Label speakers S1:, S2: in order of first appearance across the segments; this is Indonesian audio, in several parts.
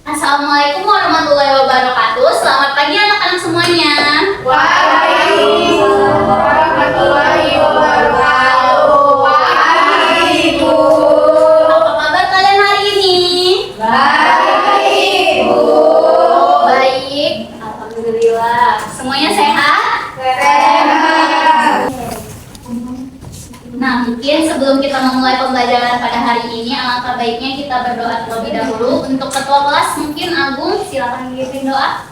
S1: Assalamualaikum warahmatullahi wabarakatuh. Selamat pagi anak-anak semuanya.
S2: Waalaikumsalam warahmatullahi wabarakatuh. Pagi, Bu.
S1: Apa kabar kalian hari ini?
S2: Baik, Bu.
S1: Baik, alhamdulillah. Semuanya sehat?
S2: Sehat.
S1: Nah, mungkin sebelum kita memulai pembelajaran pada hari ini, alangkah baiknya kita berdoa terlebih dahulu. Untuk ketua kelas, mungkin Agung, silakan ngirim doa.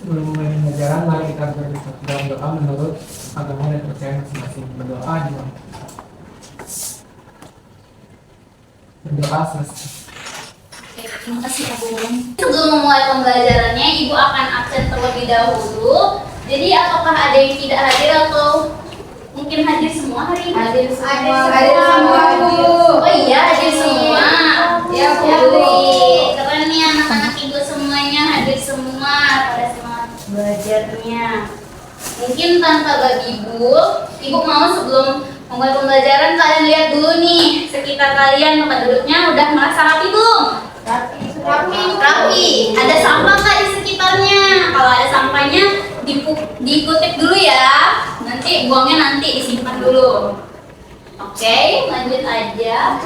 S3: Sebelum mulai pembelajaran, mari kita berdoa dalam doa menurut agama dan percaya masing-masing. Berdoa juga. Berdoa selesai.
S1: Oke, terima kasih Agung. Sebelum memulai pembelajarannya, Ibu akan absen terlebih dahulu. Jadi, apakah ada yang tidak hadir atau mungkin hadir semua hari ini?
S2: Hadir semua, Bu.
S1: Oh iya, hadir semua.
S2: Ya, Bu.
S1: Baik. Keren nih anak-anak Ibu semuanya hadir semua pada semangat belajarnya. Mungkin tanpa bagi Ibu mau sebelum memulai pembelajaran kalian lihat dulu nih sekitar kalian tempat duduknya udah merasa rapi belum? Rapi. Ada sampah nggak di sekitarnya? Kalau ada sampahnya dikutip dulu ya. Nanti buangnya nanti disimpan dulu. Oke, lanjut aja.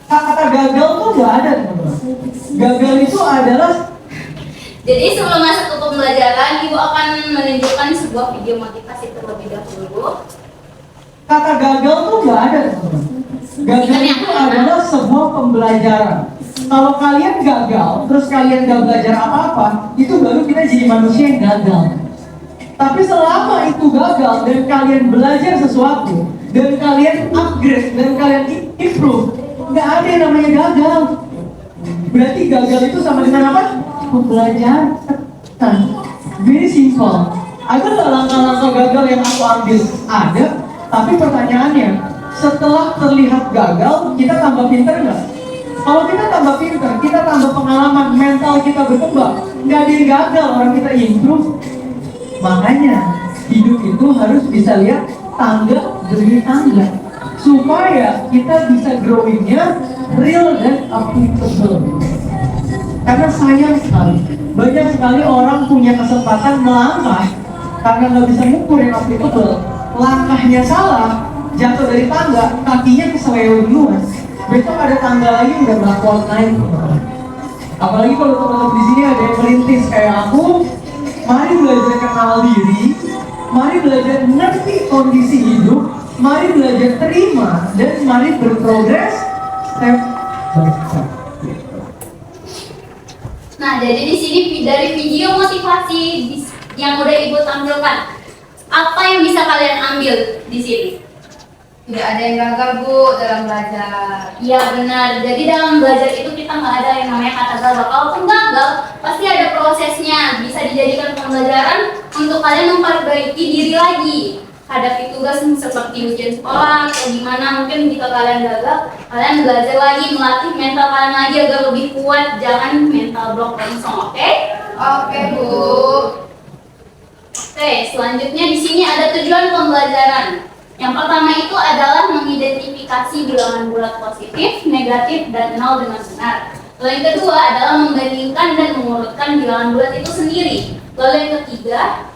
S4: Kata gagal tuh nggak ada, teman-teman. Gagal itu adalah
S1: Jadi sebelum masuk ke pembelajaran, Ibu akan menunjukkan sebuah video motivasi terlebih dahulu.
S4: kata gagal tuh nggak ada, teman-teman. Gagal itu adalah sebuah pembelajaran. Kalau kalian gagal, terus kalian nggak belajar apa-apa, itu baru kita jadi manusia yang gagal. Tapi selama itu gagal dan kalian belajar sesuatu, dan kalian upgrade, dan kalian improve, nggak ada yang namanya gagal. Berarti gagal itu sama dengan apa? Pembelajaran. Very simple. Ada nggak langkah-langkah gagal yang aku ambil? Ada. Tapi pertanyaannya, setelah terlihat gagal, kita tambah pinter nggak? Kalau kita tambah pinter, kita tambah pengalaman, mental kita berkembang, nggak ada yang gagal, orang kita improve. Makanya hidup itu harus bisa lihat tangga demi tangga, supaya kita bisa growingnya real dan applicable. Karena sayang sekali, banyak sekali orang punya kesempatan melangkah karena nggak bisa mengukur yang applicable. Langkahnya salah, jatuh dari tangga, kakinya keseleo duluan. Besok ada tangga lagi udah melakukan naik. Apalagi kalau teman-teman di sini ada yang merintis kayak aku, mari belajar kenal diri, mari belajar mengerti kondisi hidup, mari belajar terima, dan mari berprogres step by step.
S1: Nah, jadi di sini dari video motivasi yang udah Ibu tampilkan, apa yang bisa kalian ambil di sini?
S2: Tidak ada yang gagal, Bu, dalam belajar.
S1: Iya benar. Jadi dalam belajar itu kita nggak ada yang namanya kata gagal. Kalaupun gagal, pasti ada prosesnya. Bisa dijadikan pembelajaran untuk kalian memperbaiki diri lagi. Hadapi tugas seperti ujian sekolah atau gimana. Mungkin jika kalian gagal, kalian belajar lagi, melatih mental kalian lagi agar lebih kuat. Jangan mental block kosong, oke?
S2: Oke, Bu.
S1: Oke, selanjutnya di sini ada tujuan pembelajaran. Yang pertama itu adalah mengidentifikasi bilangan bulat positif, negatif, dan nol dengan benar. Lalu yang kedua adalah membandingkan dan mengurutkan bilangan bulat itu sendiri. Lalu yang ketiga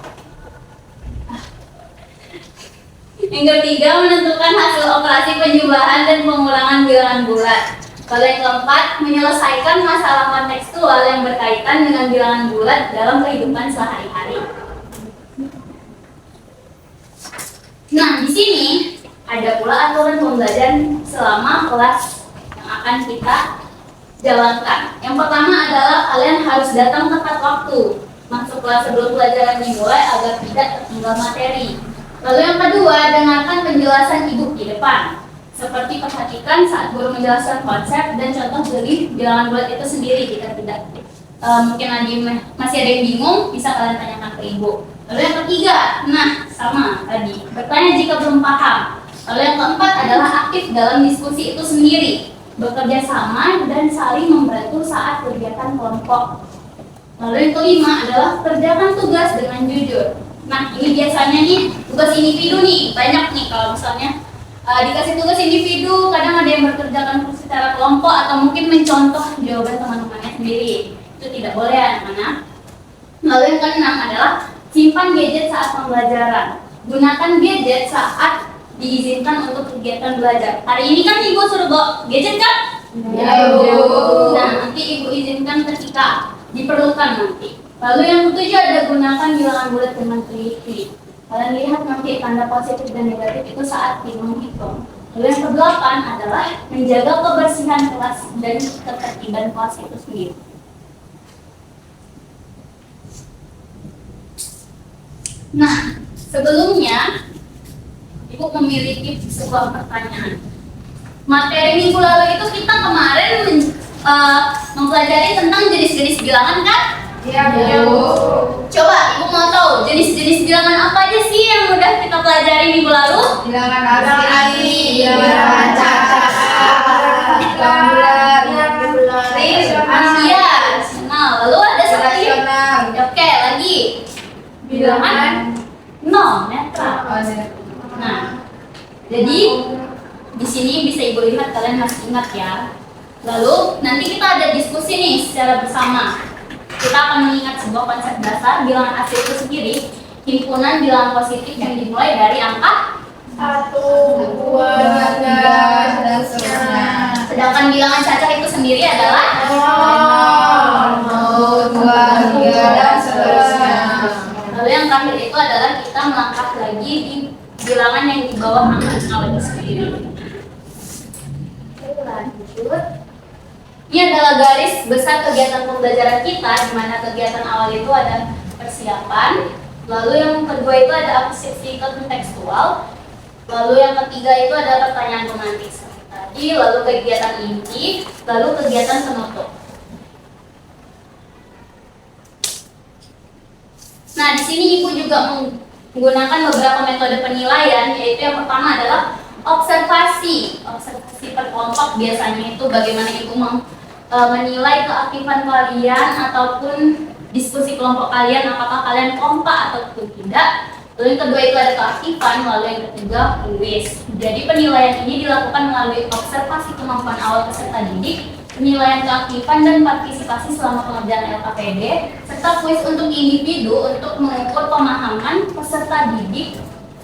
S1: menentukan hasil operasi penjumlahan dan pengulangan bilangan bulat. Lalu yang keempat, menyelesaikan masalah kontekstual yang berkaitan dengan bilangan bulat dalam kehidupan sehari-hari. Nah, di sini ada pula aturan pembelajaran selama kelas yang akan kita jalankan. Yang pertama adalah kalian harus datang tepat waktu. Masuk kelas sebelum pelajaran dimulai agar tidak tertinggal materi. Lalu yang kedua, dengarkan penjelasan Ibu di depan. Seperti perhatikan saat guru menjelaskan konsep dan contoh dari bilangan bulat itu sendiri. Jika tidak mungkin masih ada yang bingung, bisa kalian tanyakan ke Ibu. Lalu yang ketiga, sama tadi, bertanya jika belum paham. Lalu yang keempat adalah aktif dalam diskusi itu sendiri, bekerja sama dan saling membantu saat kegiatan kelompok. Lalu yang kelima adalah kerjakan tugas dengan jujur. Nah, ini biasanya nih tugas individu nih, banyak nih kalau misalnya dikasih tugas individu, kadang ada yang bekerjakan secara kelompok atau mungkin mencontoh jawaban teman-temannya sendiri. Itu tidak boleh anak-anak. Lalu yang keenam adalah simpan gadget saat pembelajaran. Gunakan gadget saat diizinkan untuk kegiatan belajar. Hari ini kan ibu suruh bawa gadget kan?
S2: Ya, Bu.
S1: Nah, nanti ibu izinkan ketika diperlukan nanti. Lalu yang ketujuh ada gunakan bilangan bulat dengan teliti. Kalian lihat nanti tanda positif dan negatif itu saat menghitung. Lalu yang kedelapan adalah menjaga kebersihan kelas dan ketertiban kelas itu sendiri. Nah, sebelumnya ibu memiliki sebuah pertanyaan. Materi minggu lalu itu kita kemarin mempelajari tentang jenis-jenis bilangan kan?
S2: Iya, Bu.
S1: Coba ibu mau tahu jenis-jenis bilangan apa aja sih yang udah kita pelajari minggu lalu?
S2: Bilangan asli, bilangan cacat, bilangan bulat,
S1: Iya, nah lalu ada satu lagi.
S2: rasional.
S1: Oke, lagi bilangan nol netral. Nah, jadi di sini bisa ibu lihat, kalian masih ingat ya. Lalu nanti kita ada diskusi nih secara bersama. Kita akan mengingat sebuah konsep dasar bilangan asli itu sendiri, himpunan bilangan positif yang dimulai dari angka
S2: 1, 2, 3, dan seterusnya.
S1: sedangkan bilangan cacat itu sendiri adalah
S2: 0, 2, 3, dan seterusnya.
S1: lalu yang terakhir itu adalah kita melangkah lagi di bilangan yang di bawah angka nol itu sendiri. Oke, lanjut. Ini adalah garis besar kegiatan pembelajaran kita, di mana kegiatan awal itu ada persiapan, lalu yang kedua itu ada akuisisi kontekstual, lalu yang ketiga itu ada pertanyaan pemantik seperti tadi, lalu kegiatan inti, lalu kegiatan penutup. Nah, di sini ibu juga menggunakan beberapa metode penilaian, yaitu yang pertama adalah observasi per kelompok. Biasanya itu bagaimana ibu menilai keaktifan kalian ataupun diskusi kelompok kalian, apakah kalian kompak ataupun tidak. Lalu yang kedua itu ada keaktifan, lalu yang ketiga kuis. Jadi penilaian ini dilakukan melalui observasi kemampuan awal peserta didik, penilaian keaktifan dan partisipasi selama pengerjaan LKPD, serta kuis untuk individu untuk mengukur pemahaman peserta didik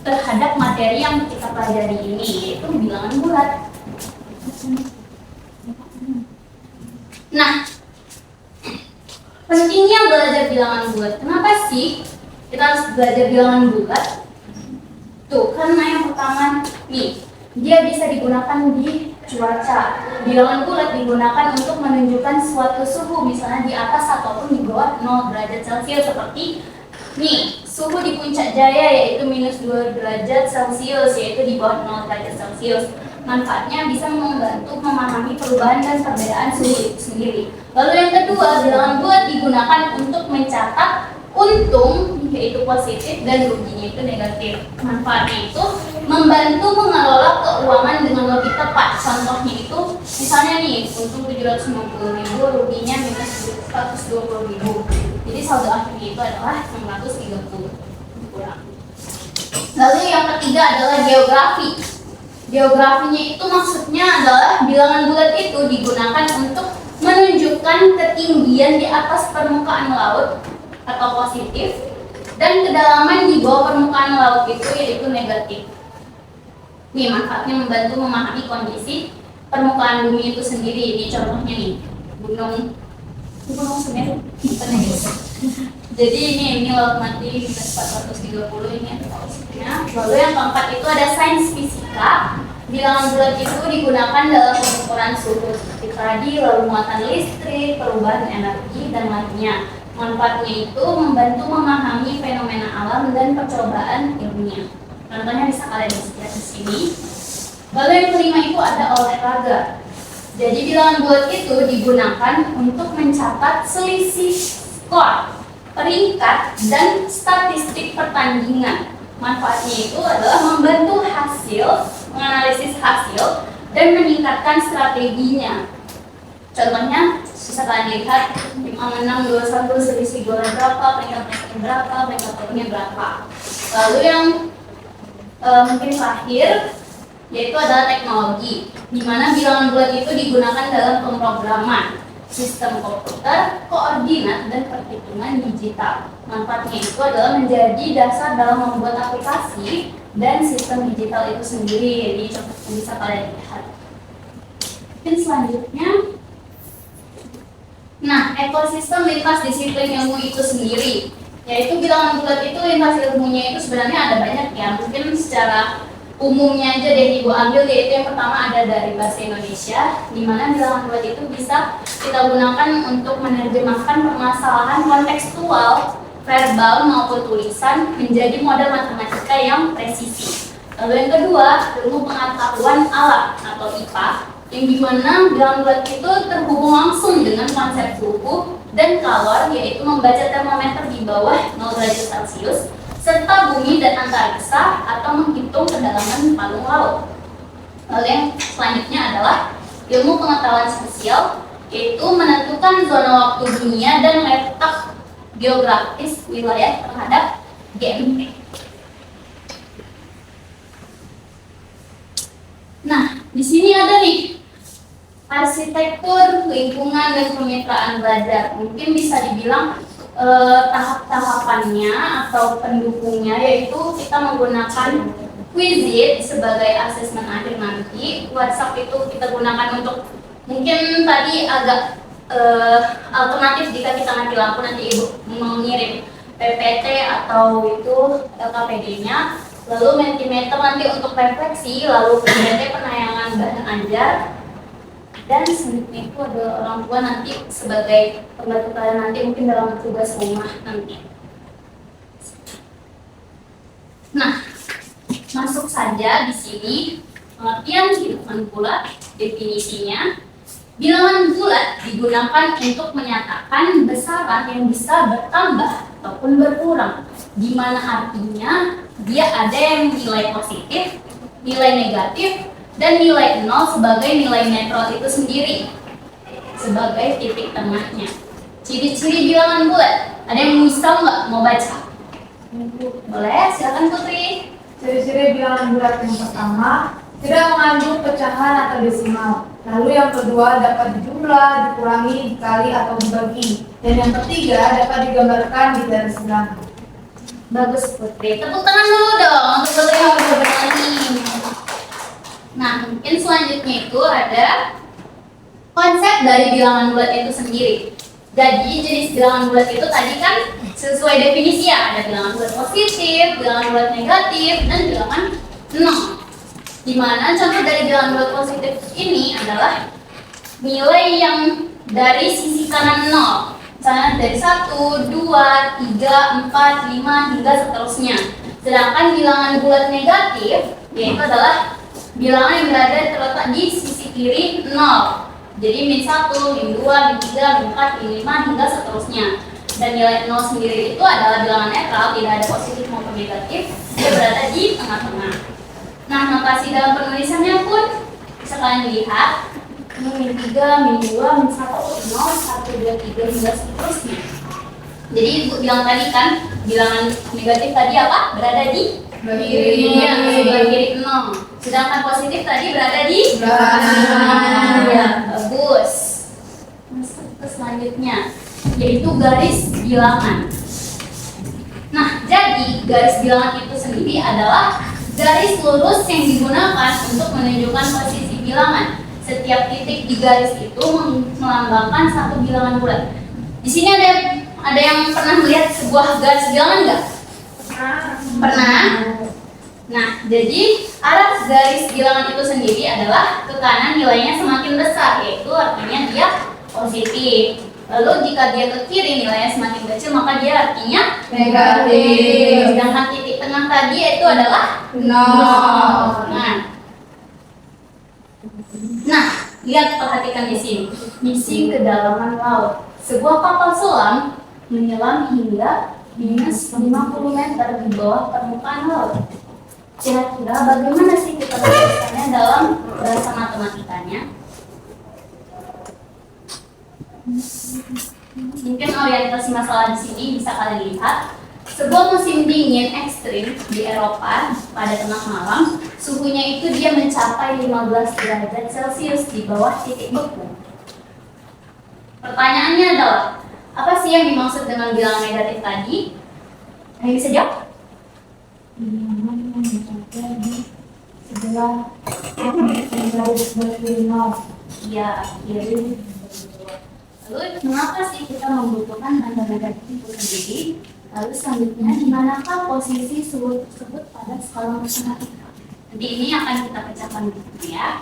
S1: terhadap materi yang kita pelajari ini, yaitu bilangan bulat. Nah, pentingnya belajar bilangan bulat. Kenapa sih kita harus belajar bilangan bulat? Tuh, karena yang pertama nih, dia bisa digunakan di cuaca. Bilangan bulat digunakan untuk menunjukkan suatu suhu, misalnya di atas ataupun di bawah 0 derajat Celcius, seperti nih, suhu di Puncak Jaya yaitu -2 derajat Celcius, yaitu di bawah 0 derajat Celcius. Manfaatnya bisa membantu memahami perubahan dan perbedaan suhu itu sendiri. Lalu yang kedua, bilangan bulat digunakan untuk mencatat untung, yaitu positif, dan ruginya itu negatif. Manfaatnya itu membantu mengelola keuangan dengan lebih tepat. Contohnya itu, misalnya nih, untung 750.000, ruginya -120.000. Jadi saldo akhirnya itu adalah 630 kurang. Lalu yang ketiga adalah geografi. Geografinya itu maksudnya adalah bilangan bulat itu digunakan untuk menunjukkan ketinggian di atas permukaan laut atau positif, dan kedalaman di bawah permukaan laut itu yaitu negatif. Nih, manfaatnya membantu memahami kondisi permukaan bumi itu sendiri. Ini contohnya nih, gunung Semeru. Jadi ini laut mati -430, ini ada posisinya. Lalu yang keempat itu ada sains fisika. Bilangan bulat itu digunakan dalam pengukuran suhu seperti tadi, lalu muatan listrik, perubahan energi, dan lainnya. Manfaatnya itu membantu memahami fenomena alam dan percobaan ilmiah. Contohnya bisa kalian lihat di sini. Lalu yang kelima itu ada olahraga. Jadi bilangan bulat itu digunakan untuk mencatat selisih skor, peringkat, dan statistik pertandingan. Manfaatnya itu adalah membantu menganalisis hasil, dan meningkatkan strateginya. Contohnya, bisa kalian lihat, tim menang 2-1, selisih golnya berapa, peringkat berapa, peringkat poinnya berapa. Lalu yang mungkin terakhir, yaitu adalah teknologi, di mana bilangan bulat itu digunakan dalam pemrograman, sistem komputer, koordinat, dan perhitungan digital. Manfaatnya itu adalah menjadi dasar dalam membuat aplikasi dan sistem digital itu sendiri. Jadi contoh yang bisa kalian lihat. Mungkin selanjutnya, nah, ekosistem lintas disiplin ilmu itu sendiri, yaitu bilangan bulat itu lintas ilmunya itu sebenarnya ada banyak ya. Mungkin secara umumnya aja deh Ibu ambil, yaitu yang pertama ada dari bahasa Indonesia, di mana bilangan bulat itu bisa kita gunakan untuk menerjemahkan permasalahan kontekstual, verbal maupun tulisan menjadi model matematika yang presisi. Lalu yang kedua, ilmu pengetahuan alam atau IPA, yang dimana bilangan bulat itu terhubung langsung dengan konsep suhu dan kalor, yaitu membaca termometer di bawah 0 derajat Celcius, serta bumi dan antariksa atau menghitung kedalaman palung laut. Lalu yang selanjutnya adalah ilmu pengetahuan spasial, yaitu menentukan zona waktu dunia dan letak geografis wilayah terhadap GMT. Nah, di sini ada nih arsitektur, lingkungan, dan kemitraan belajar. Mungkin bisa dibilang tahap-tahapannya atau pendukungnya, yaitu kita menggunakan Quizlet sebagai asesmen akhir nanti. WhatsApp itu kita gunakan untuk mungkin tadi agak alternatif jika kita mati lampu, nanti Ibu mengirim PPT atau itu LKPD-nya. Lalu Mentimeter nanti untuk refleksi, lalu PPT penayangan bahan ajar. Dan selanjutnya itu ada orang tua nanti sebagai pembantu kalian nanti mungkin dalam tugas rumah nanti. Nah, masuk saja di sini pengertian bilangan bulat, definisinya. Bilangan bulat digunakan untuk menyatakan besaran yang bisa bertambah ataupun berkurang, di mana artinya dia ada yang nilai positif, nilai negatif, dan nilai 0 sebagai nilai netral itu sendiri sebagai titik tengahnya. Ciri-ciri bilangan bulat, ada yang bisa nggak mau baca? Boleh, silakan Putri.
S2: Ciri-ciri bilangan bulat yang pertama, tidak mengandung pecahan atau desimal. Lalu yang kedua, dapat dijumlah, dikurangi, dikali, atau dibagi. Dan yang ketiga, dapat digambarkan di garis bilangan.
S1: Bagus Putri. Tepuk tangan dulu dong untuk Putri yang udah berani. Nah, mungkin selanjutnya itu ada konsep dari bilangan bulat itu sendiri. Jadi jenis bilangan bulat itu tadi kan sesuai definisi ya, ada bilangan bulat positif, bilangan bulat negatif, dan bilangan 0. Dimana contoh dari bilangan bulat positif ini adalah nilai yang dari sisi kanan 0. Misalnya dari 1, 2, 3, 4, 5, hingga seterusnya. Sedangkan bilangan bulat negatif yaitu adalah bilangan yang berada terletak di sisi kiri 0. Jadi min 1, min 2, min 3, min 4, min 5, hingga seterusnya. Dan nilai 0 sendiri itu adalah bilangan netral, tidak ada positif maupun negatif. Dia berada di tengah-tengah. Nah, notasi dalam penulisannya pun bisa kalian lihat. Min 3, min 2, min 1, 0, 1, 2, 3, hingga seterusnya. Jadi Ibu bilang tadi kan, bilangan negatif tadi apa? Berada di kiri, sebelah kiri 0. Sedangkan positif tadi berada di kanan. Ya, bagus. Masuk ke selanjutnya, yaitu garis bilangan. Nah, jadi garis bilangan itu sendiri adalah garis lurus yang digunakan untuk menunjukkan posisi bilangan. Setiap titik di garis itu melambangkan satu bilangan bulat. Di sini ada yang pernah melihat sebuah garis bilangan nggak? Pernah. Nah, jadi arah garis bilangan itu sendiri adalah ke kanan nilainya semakin besar, yaitu artinya dia positif. Lalu jika dia ke kiri nilainya semakin kecil, maka dia artinya negatif. Sedangkan titik tengah tadi itu adalah 0. Nah, lihat, perhatikan di sini. Misi kedalaman laut. Sebuah kapal selam menyelam hingga minus 50 meter di bawah permukaan laut. Kira-kira bagaimana sih kita menuliskannya dalam bahasa matematikanya? Mungkin orientasi masalah di sini bisa kalian lihat. Sebuah musim dingin ekstrim di Eropa pada tengah malam, suhunya itu dia mencapai 15 derajat Celcius di bawah titik beku. Pertanyaannya adalah, apa sih yang dimaksud dengan bilangan negatif tadi? Ada yang bisa jawab?
S2: Bilangan yang mencapai di sebelah garis berdiri nol.
S1: Iya, kiri. Lalu mengapa sih kita membutuhkan tanda negatif itu sendiri? Lalu selanjutnya, di manakah posisi suhu tersebut pada skala matematika? Nanti ini akan kita pecahkan dulu ya.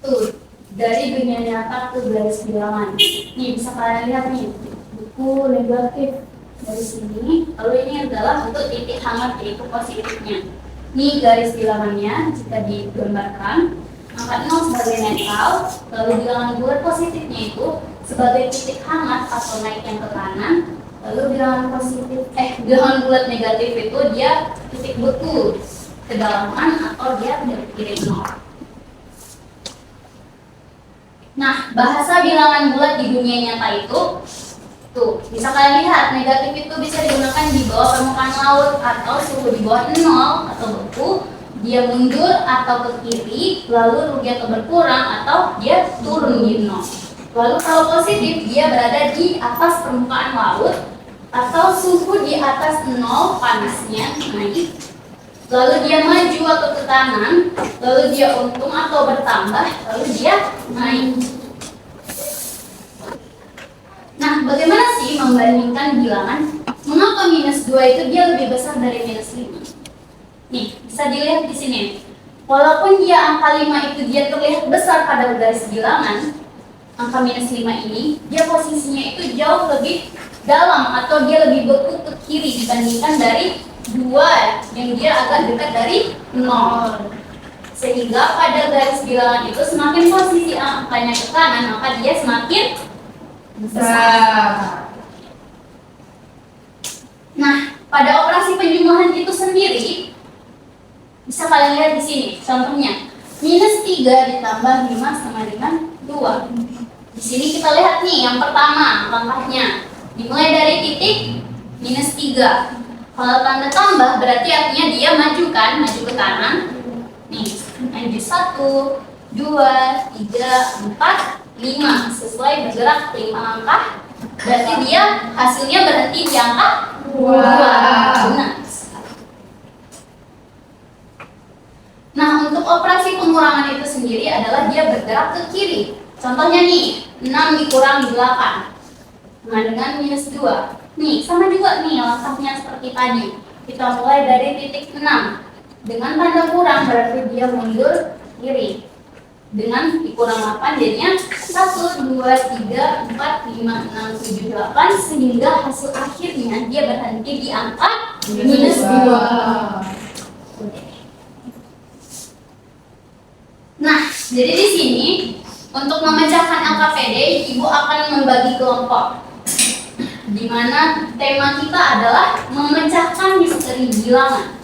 S1: Tuh, dari dunia nyata ke garis bilangan. Nih bisa kalian lihat nih, buku negatif dari sini. Lalu ini adalah untuk titik hangat yaitu positifnya. Nih garis bilangannya jika digambarkan, angka 0 sebagai netral, lalu bilangan bulat positifnya itu sebagai titik hangat atau naik yang ke kanan. Lalu bilangan bulat negatif itu dia titik beku kedalaman atau dia dari kiri 0. Nah, bahasa bilangan bulat di dunia nyata itu, tuh, bisa kalian lihat, negatif itu bisa digunakan di bawah permukaan laut atau suhu di bawah 0 atau beku, dia mundur atau ke kiri, lalu rugi atau berkurang atau dia turun di 0. Lalu kalau positif, dia berada di atas permukaan laut atau suhu di atas 0, panasnya naik. Lalu dia maju atau ke kanan, lalu dia untung atau bertambah, lalu dia naik. Nah, bagaimana sih membandingkan bilangan? Mengapa minus 2 itu dia lebih besar dari minus 5? Nih, bisa dilihat di sini. Walaupun dia angka 5 itu dia terlihat besar pada garis bilangan, angka minus 5 ini, dia posisinya itu jauh lebih dalam atau dia lebih beku ke kiri dibandingkan dari 2 yang dia agak dekat dari 0. Sehingga pada garis bilangan itu semakin posisi angkanya ke kanan, maka dia semakin besar. Nah, pada operasi penjumlahan itu sendiri bisa kalian lihat di sini. Contohnya, minus 3 ditambah 5 sama dengan 2. Di sini kita lihat nih, yang pertama langkahnya dimulai dari titik minus 3. Kalau tanda tambah berarti artinya dia maju kan, maju ke kanan. Nih, maju 1, 2, 3, 4, 5. Sesuai bergerak 5 langkah. Berarti dia hasilnya berhenti di angka 2. Benar. Nah, untuk operasi pengurangan itu sendiri adalah dia bergerak ke kiri. Contohnya nih, 6 dikurangi 8. Nah, dengan minus 2. Nih, sama juga nih langkahnya seperti tadi. Kita mulai dari titik 6. Dengan tanda kurang berarti dia mundur kiri. Dengan dikurang 8 jadinya 1, 2, 3, 4, 5, 6, 7, 8. Sehingga hasil akhirnya dia berhenti di angka minus 2. Nah, jadi di sini untuk memecahkan angka PD, Ibu akan membagi kelompok. Di mana tema kita adalah memecahkan misteri bilangan.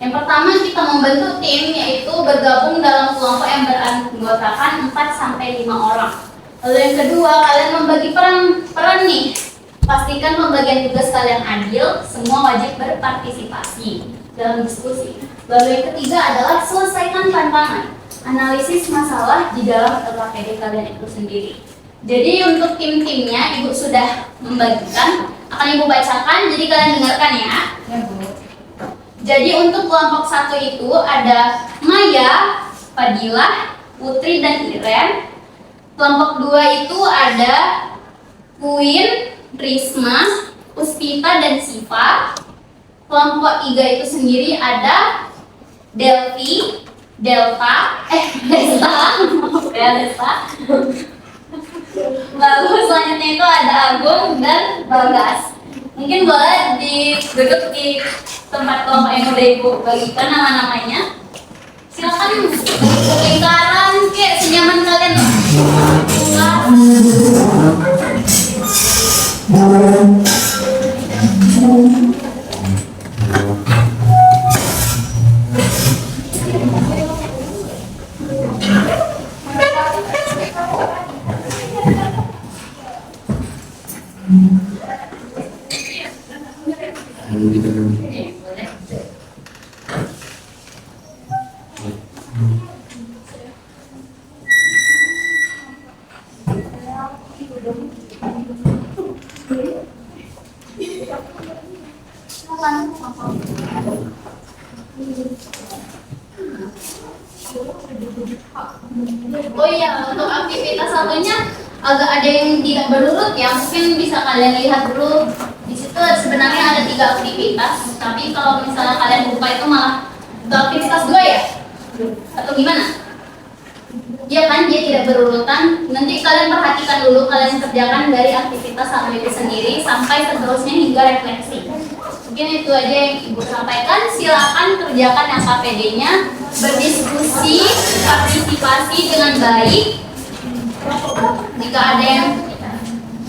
S1: Yang pertama kita membentuk tim, yaitu bergabung dalam kelompok yang beranggotakan 4-5 orang. Lalu yang kedua, kalian membagi peran nih. Pastikan pembagian tugas kalian adil, semua wajib berpartisipasi dalam diskusi. Lalu yang ketiga adalah selesaikan tantangan, analisis masalah di dalam LKPD kalian itu sendiri. Jadi untuk tim-timnya Ibu sudah membagikan, akan Ibu bacakan, jadi kalian dengarkan ya.
S2: Ya, Bu.
S1: Jadi untuk kelompok 1 itu ada Maya, Fadilah, Putri dan Iren. Kelompok 2 itu ada Queen, Risma, Puspita dan Siva. Kelompok 3 itu sendiri ada Delvi, Delta, Desta, Desta. Lalu selanjutnya itu ada Agung dan Bagas. Mungkin boleh duduk di tempat kelompok yang udah Ibu bagikan nama-namanya. Silakan lingkaran kayak senyaman kalian lah. Oh iya, untuk aktivitas satunya agak ada yang tidak berurut ya. Mungkin bisa kalian lihat dulu. Di situ sebenarnya ada 3 aktivitas, tapi kalau misalnya kalian buka itu malah itu aktivitas 2 ya? Atau gimana? Ya kan, dia tidak berurutan. Nanti kalian perhatikan dulu, kalian kerjakan dari aktivitas satu itu sendiri sampai seterusnya hingga refleksi. Mungkin itu aja yang Ibu sampaikan. Silakan kerjakan yang KPD-nya, berdiskusi, partisipasi dengan baik.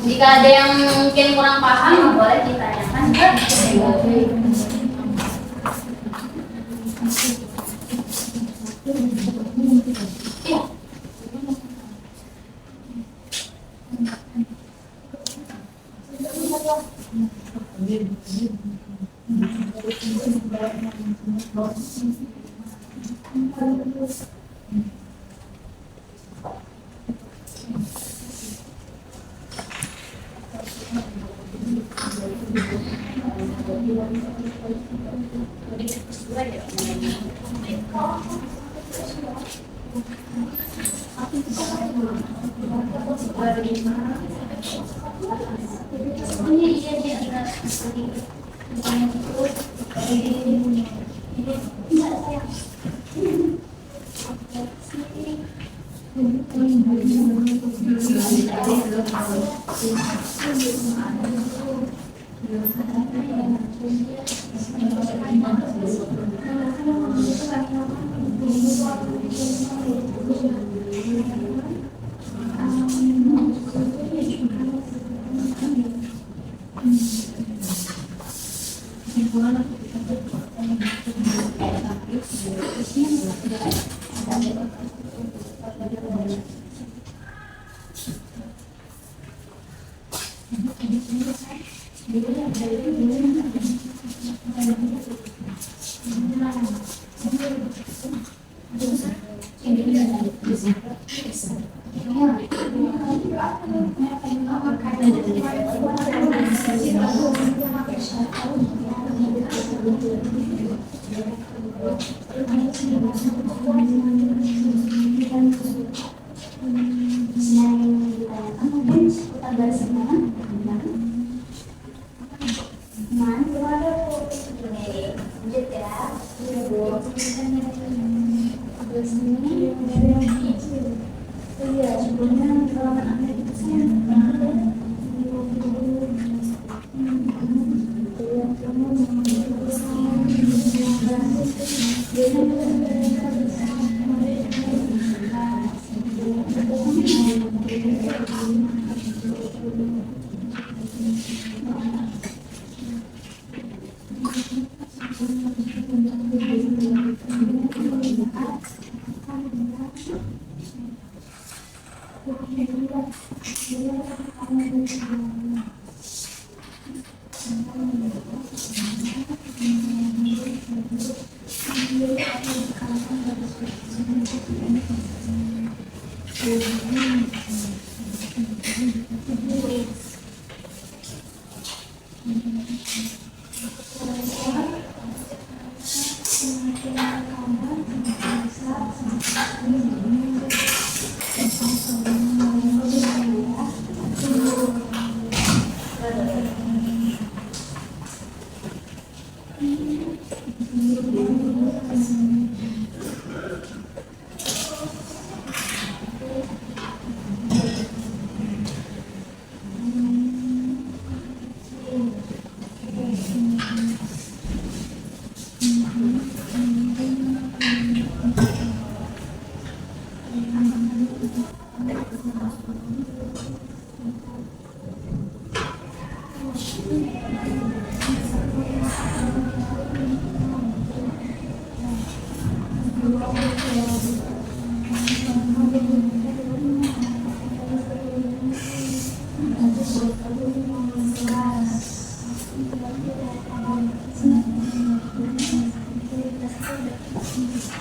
S1: Jika ada yang mungkin kurang paham, boleh ditanyakan. Ya.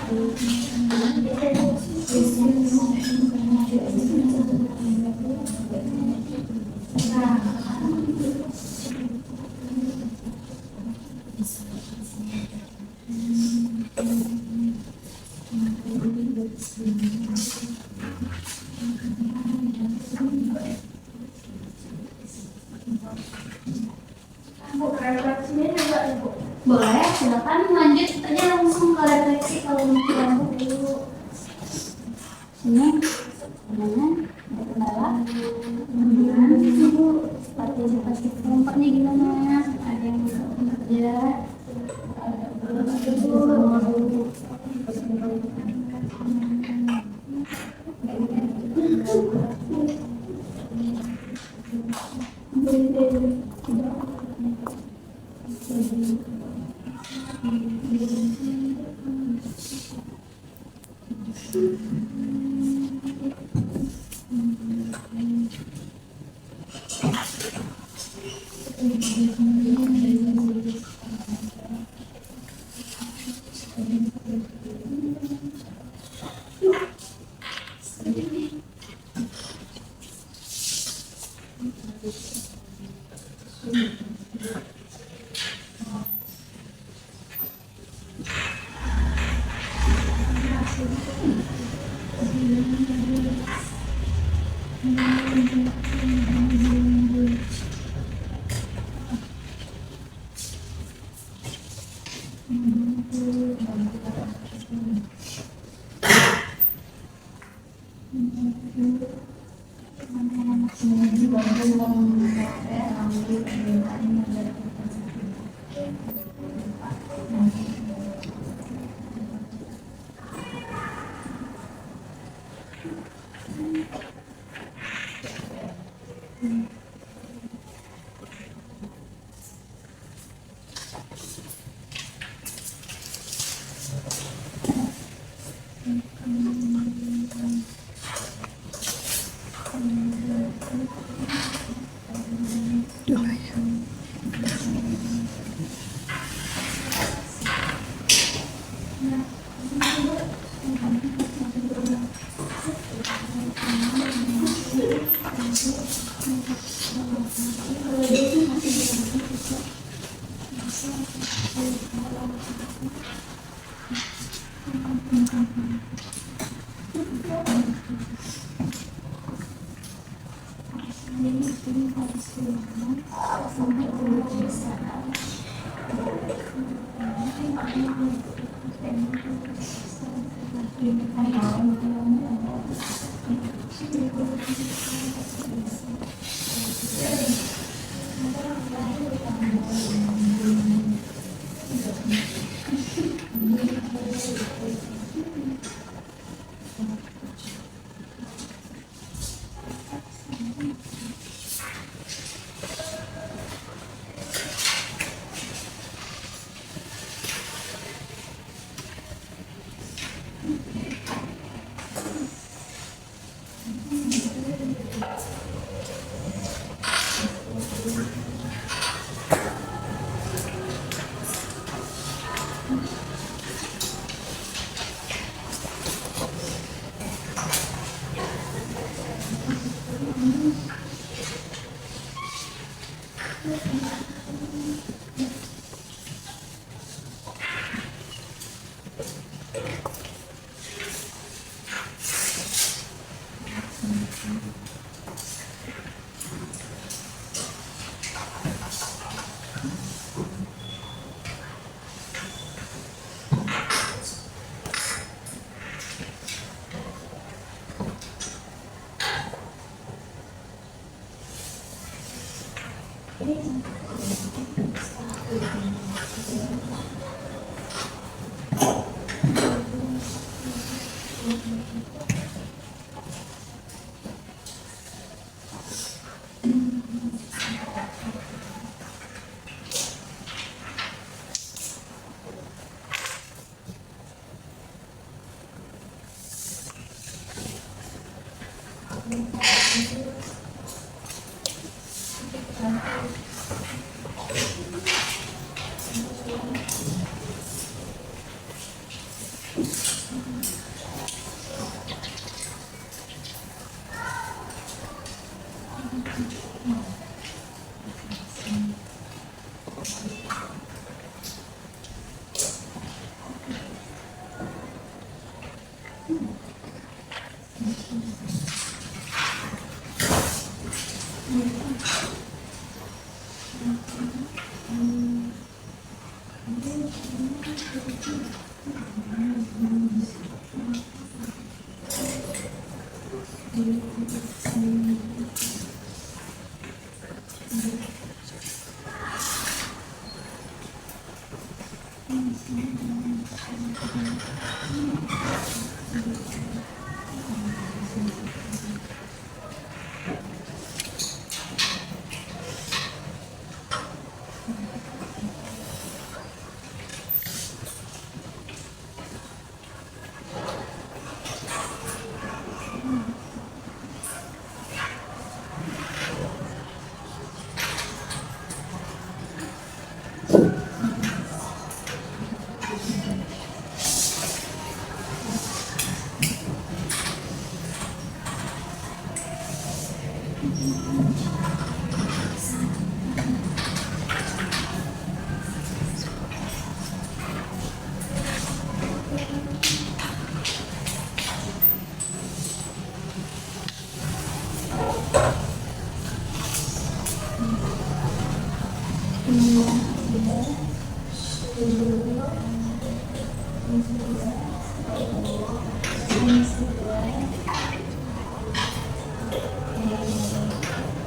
S2: Bu, refleksinya juga Ibu.
S1: Boleh, silakan lanjut aja langsung ke refleksi kalau mau dulu. Ini gimana? Ada kendala? Gimana Ibu? Partisipasi kelompoknya gimana? Ada yang bisa kerja?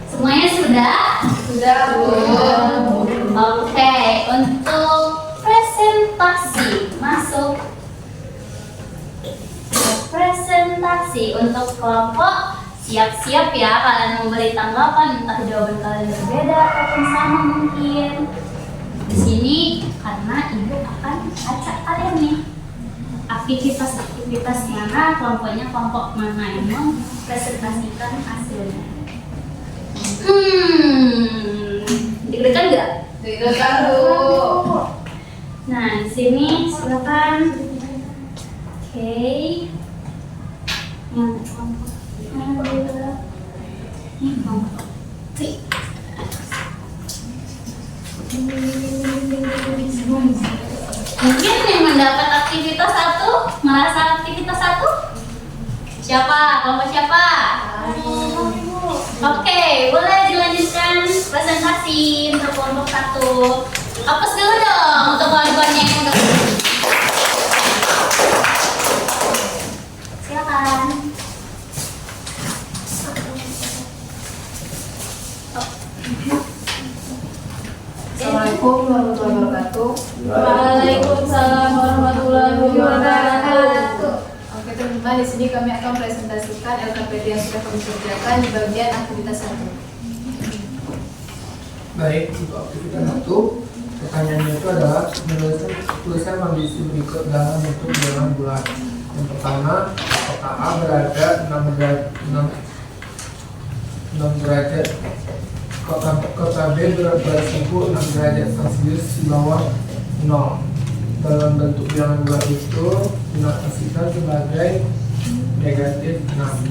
S1: Semuanya sudah?
S2: Sudah, Bu.
S1: Oke, untuk presentasi masuk presentasi untuk kelompok. Siap-siap ya kalian memberi tanggapan, entah jawaban kalian berbeda ataupun sama mungkin. Di sini karena ibu akan acak kalian nih aktivitas mana, kelompok mana yang mau presentasikan hasilnya. Deg-degan nggak?
S2: Deg-degan, Bu.
S1: Nah, di sini silakan. Oke. Yang kelompok ini kelompok C. Mungkin yang mendapat aktivitas satu, merasa aktivitas satu? Siapa? Kelompok siapa? Oke, boleh dilanjutkan presentasi untuk kelompok satu. Apes dulu dong untuk kawan-kawannya yang udah. Silakan.
S2: Assalamualaikum warahmatullahi wabarakatuh.
S1: Waalaikumsalam warahmatullahi wabarakatuh.
S2: Oke teman-teman, di sini kami akan presentasikan LKPD yang sudah kami kerjakan di bagian aktivitas 1.
S3: Baik, untuk aktivitas 1, pertanyaannya itu adalah tulisan kondisi berikut dalam bentuk bilangan bulat. Yang pertama, kota A berada 6 derajat, kota B bersuhu 6 derajat Celcius di bawah 0. Dalam bentuk bilangan bulat itu dinotasikan sebagai negatif 6.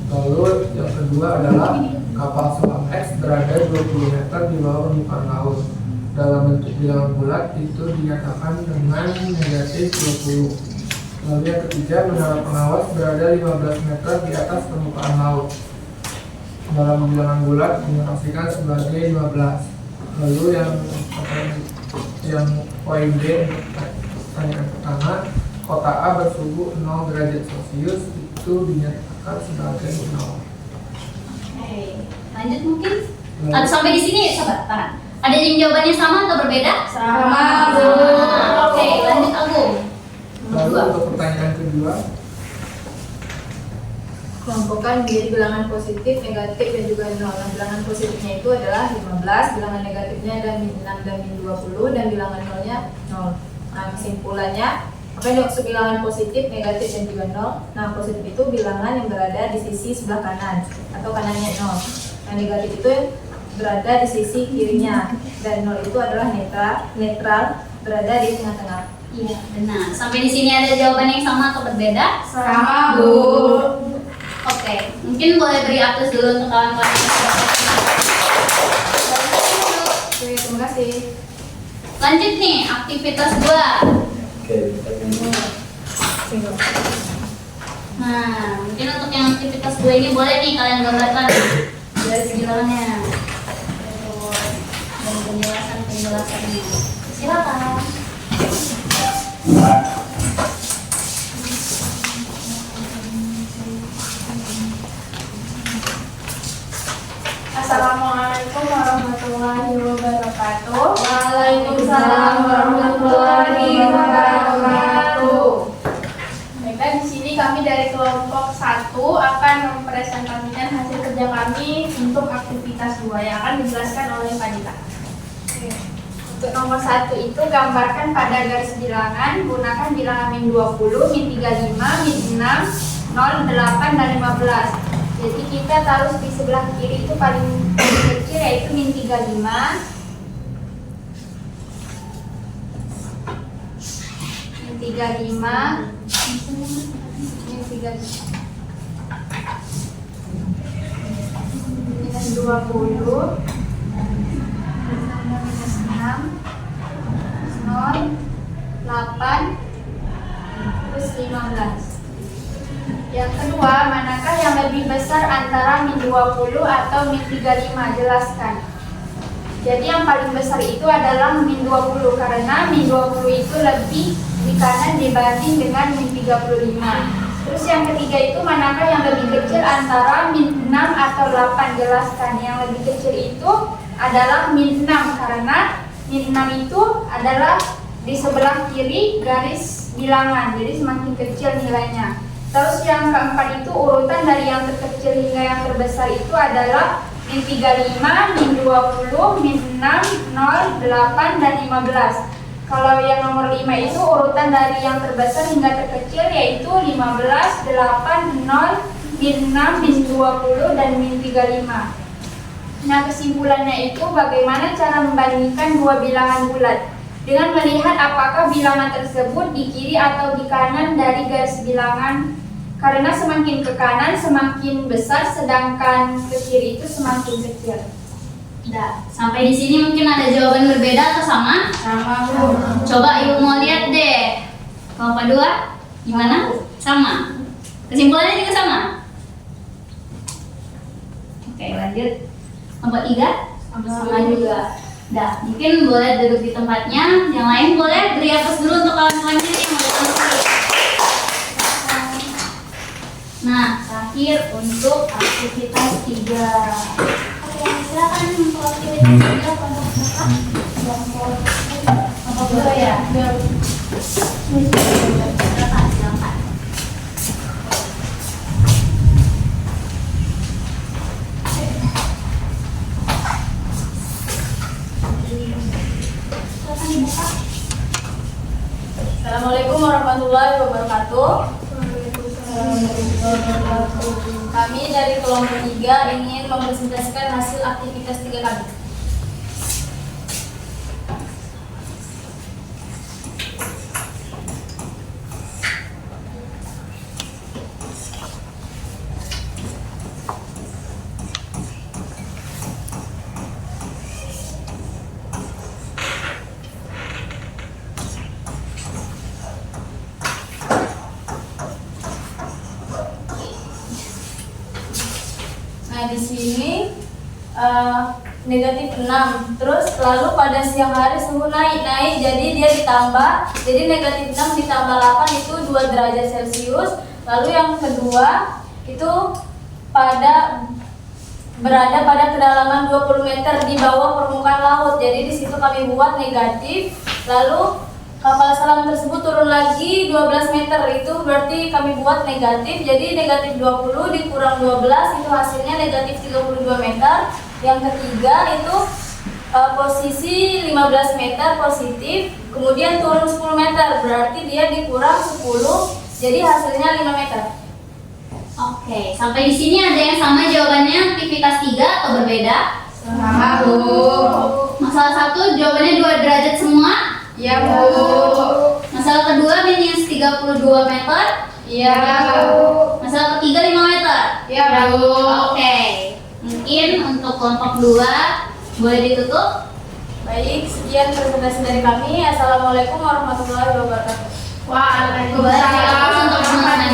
S3: Lalu yang kedua adalah kapal selam X berada 20 meter di bawah permukaan laut. Dalam bentuk bilangan bulat itu dinyatakan dengan negatif 20. Lalu yang ketiga, menara pengawas berada 15 meter di atas permukaan laut. Dalam bilangan bulat dinotasikan sebagai 15. Lalu yang poin B untuk pertanyaan pertama, kota A bersuhu 0 derajat Celcius itu dinyatakan sebagai 0.
S1: Oke, lanjut mungkin. Atau sampai di sini sahabat, tahan. Ada yang jawabannya sama atau berbeda?
S2: Sama, Bu.
S1: Oke, lanjut Agung.
S3: Lalu untuk pertanyaan kedua,
S2: Kelompokkan menjadi bilangan positif, negatif, dan juga 0. Nah, bilangan positifnya itu adalah 15, bilangan negatifnya ada -6 dan -20, dan bilangan nolnya 0. Nah, kesimpulannya, apa yang dimaksud bilangan positif, negatif, dan juga 0? Nah, positif itu bilangan yang berada di sisi sebelah kanan, atau kanannya 0. Nah, negatif itu berada di sisi kirinya, dan 0 itu adalah netral berada di tengah-tengah.
S1: Iya, benar. Sampai di sini ada jawaban yang sama atau berbeda?
S2: Sama, Bu.
S1: Oke, mungkin boleh beri aplaus dulu untuk kawan-kawan yang sudah
S2: Oke, terima kasih.
S1: lanjut nih, aktivitas 2. Nah, mungkin untuk yang aktivitas 2 ini boleh nih kalian gambarkan dari sejalannya dan penjelasannya. Silakan.
S2: Assalamualaikum warahmatullahi wabarakatuh.
S1: Waalaikumsalam warahmatullahi wabarakatuh.
S2: Baiklah, di sini kami dari kelompok 1 akan mempresentasikan hasil kerja kami untuk aktivitas 2 yang akan dijelaskan oleh Pak Dita. Untuk nomor 1 itu gambarkan pada garis bilangan, gunakan bilangan min 20, min 35, min 6, 0, 8, dan 15. Jadi kita taruh di sebelah kiri itu paling kecil yaitu min 35, min 35, min 35, minus 20, minus 6, 0, 8, terus 15. Yang kedua, manakah yang lebih besar antara min 20 atau min 35? Jelaskan. Jadi yang paling besar itu adalah min 20 karena min 20 itu lebih di kanan dibanding dengan min 35. Terus yang ketiga itu manakah yang lebih kecil antara min 6 atau 8? Jelaskan. Yang lebih kecil itu adalah min 6 karena min 6 itu adalah di sebelah kiri garis bilangan. Jadi semakin kecil nilainya. Terus yang keempat itu urutan dari yang terkecil hingga yang terbesar itu adalah min 35, min 20, min 6, 0, 8, dan 15. Kalau yang nomor 5 itu urutan dari yang terbesar hingga terkecil yaitu 15, 8, 0, min 6, min 20, dan min 35. Nah, kesimpulannya itu bagaimana cara membandingkan dua bilangan bulat dengan melihat apakah bilangan tersebut di kiri atau di kanan dari garis bilangan, karena semakin ke kanan semakin besar sedangkan ke kiri itu semakin kecil.
S1: Nah, sampai di sini mungkin ada jawaban berbeda atau sama?
S2: Sama, Bu.
S1: Coba Ibu mau lihat deh. Kelompok 2 gimana? Sama. Kesimpulannya juga sama. Oke, lanjut. Kelompok 3 sama juga. Dah, mungkin boleh duduk di tempatnya. Yang lain boleh beri aplaus dulu untuk kawan-kawannya yang mau datang sini. Nah, terakhir untuk aktivitas 3. Oke, silakan untuk aktivitas 3 kelompok berapa? Kelompok 2 ya? Silakan.
S2: Assalamualaikum warahmatullahi wabarakatuh. Kami dari kelompok 3 ingin mempresentasikan hasil aktivitas 3 kami. Nah, di sini negatif 6. Terus lalu pada siang hari suhu naik, jadi dia ditambah. Jadi negatif 6 ditambah 8 itu 2 derajat Celcius. Lalu yang kedua itu berada pada kedalaman 20 meter di bawah permukaan laut. Jadi di situ kami buat negatif. Lalu kapal selam tersebut turun lagi 12 meter, itu berarti kami buat negatif. Jadi negatif 20 dikurang 12 itu hasilnya negatif 32 meter. Yang ketiga itu posisi 15 meter positif, kemudian turun 10 meter, berarti dia dikurang 10, jadi hasilnya 5 meter.
S1: Oke, sampai di sini ada yang sama jawabannya aktivitas 3 atau berbeda?
S2: Sama, Bu.
S1: Masalah 1 jawabannya 2 derajat semua?
S2: Iya, Bu.
S1: Masalah kedua minus 32 meter?
S2: Iya, Bu.
S1: Masalah ketiga 5 meter?
S2: Iya, Bu.
S1: Oke, mungkin untuk kelompok 2 boleh ditutup?
S2: Baik, sekian presentasi dari kami. Assalamualaikum warahmatullahi wabarakatuh.
S1: Waalaikumsalam untuk teman-teman.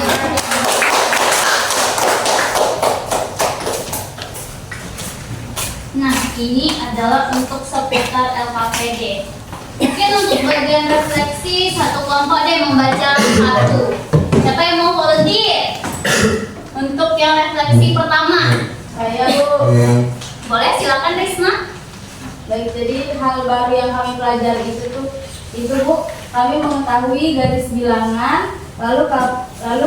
S1: Nah, ini adalah untuk seputar LKPD. Mungkin untuk bagian refleksi satu kelompok deh membaca satu. Siapa yang mau volunteer? Untuk yang refleksi pertama,
S2: Saya, Bu.
S1: boleh?
S2: Baik, jadi hal baru yang kami pelajari itu Bu, kami mengetahui garis bilangan, lalu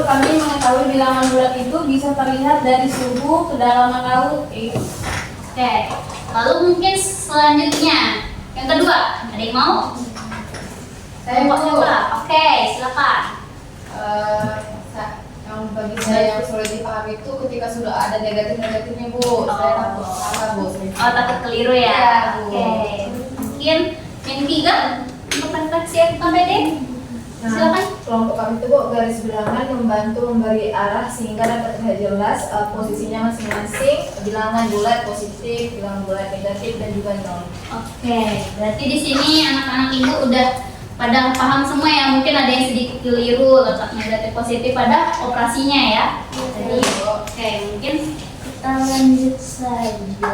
S2: kami mengetahui bilangan bulat itu bisa terlihat dari suhu, kedalaman laut.
S1: Oke, lalu mungkin selanjutnya yang kedua, ada yang mau?
S2: Saya
S1: Mau
S2: Bu.
S1: coba? Oke, silakan.
S2: Yang bagi saya yang sulit dipahami itu ketika sudah ada negatifnya Bu. Saya takut salah Bu.
S1: Oh, takut keliru ya?
S2: Iya, Bu.
S1: Oke, mungkin yang ketiga untuk refleksi yang deh. Silakan.
S2: Kelompok kami itu Bu, garis bilangan membantu memberi arah sehingga dapat terlihat jelas posisinya masing-masing, bilangan bulat positif, bilangan bulat negatif, dan juga nol.
S1: Oke, berarti di sini anak-anak ibu udah pada paham semua ya. Mungkin ada yang sedikit keliru letak negatif positif pada operasinya ya. Jadi, oke, mungkin kita lanjut saja.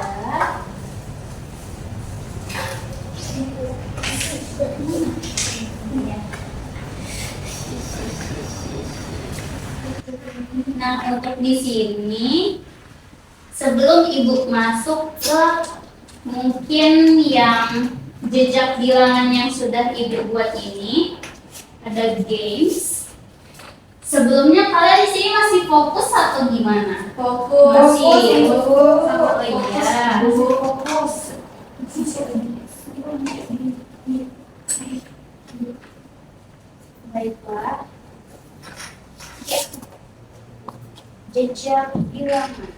S1: Nah, untuk di sini sebelum ibu masuk ke mungkin yang jejak bilangan yang sudah ibu buat ini, ada games. Sebelumnya kalian di sini masih fokus atau gimana?
S2: Fokus.
S1: Masih.
S2: Fokus.
S1: Oh iya.
S2: Fokus.
S1: Baiklah. Ya. Jejak bilangan.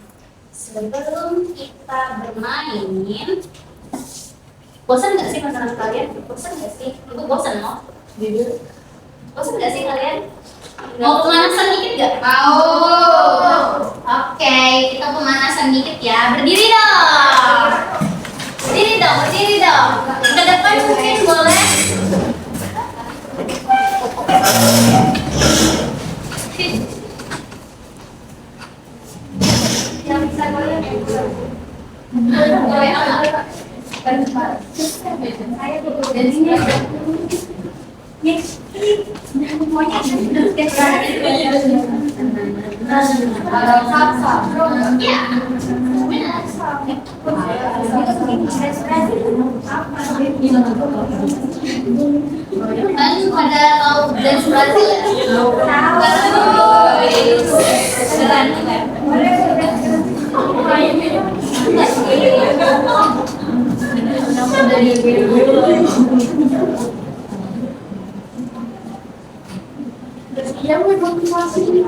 S1: Sebelum kita bermain, bosan nggak sih masalah kalian? Bosan nggak sih? Ibu bosan mau?
S2: Jujur.
S1: Bosan nggak sih kalian? Mau pemanasan dikit nggak?
S2: Mau.
S1: Oke, kita pemanasan dikit ya. Berdiri dong. Berdiri dong, berdiri dong. Ke depan mungkin boleh. Yang bisa boleh, yang bisa. Boleh apa? Saya dulu dan sini. Kan pada tahu dance Brazil ya? Keren, keren. Dia mau motivasi.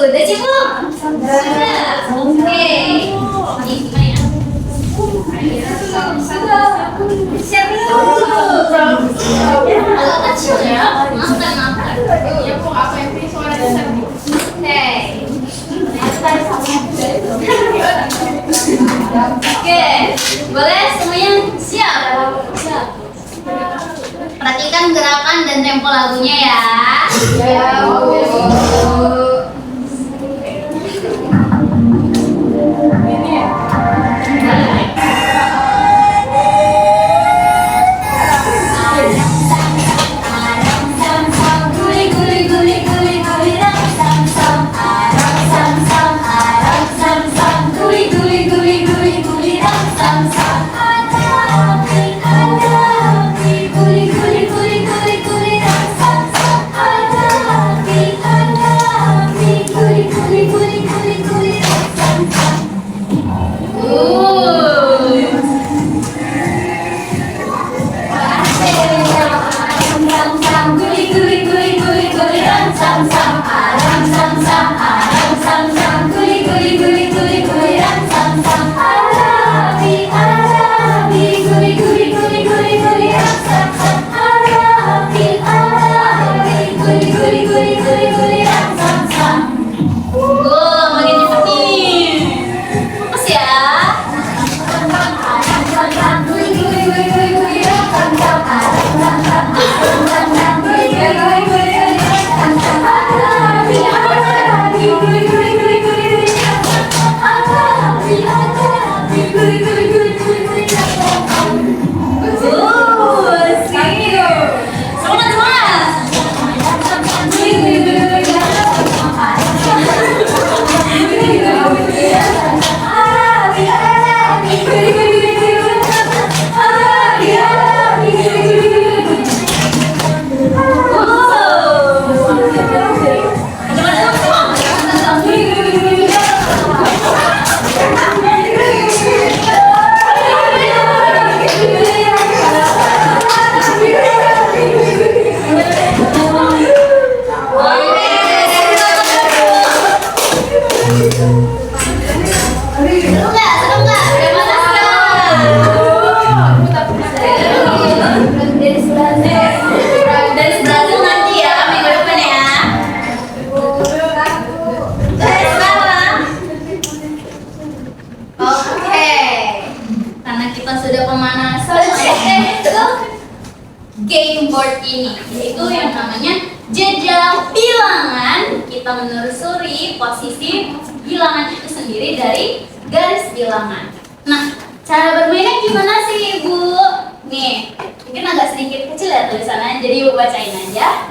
S1: Udah sibuk? Sudah. Oke. Gimana ya? Siap dulu. Agak kecil ya. Makan, makan.
S2: Ya Bu, apa yang ini suaranya sedih?
S1: Oke. Oke. Boleh semuanya siap? Siap. Perhatikan gerakan dan tempo lagunya ya.
S2: Ya Bu. Ini ya.
S1: Guli guli guli guli guli guli kita sudah pemanasan ke game board ini, yaitu yang namanya jejak bilangan. Kita menelusuri posisi bilangan itu sendiri dari garis bilangan. Nah, cara bermainnya gimana sih Ibu? Nih, mungkin agak sedikit kecil ya tulisannya, jadi Ibu bacain aja.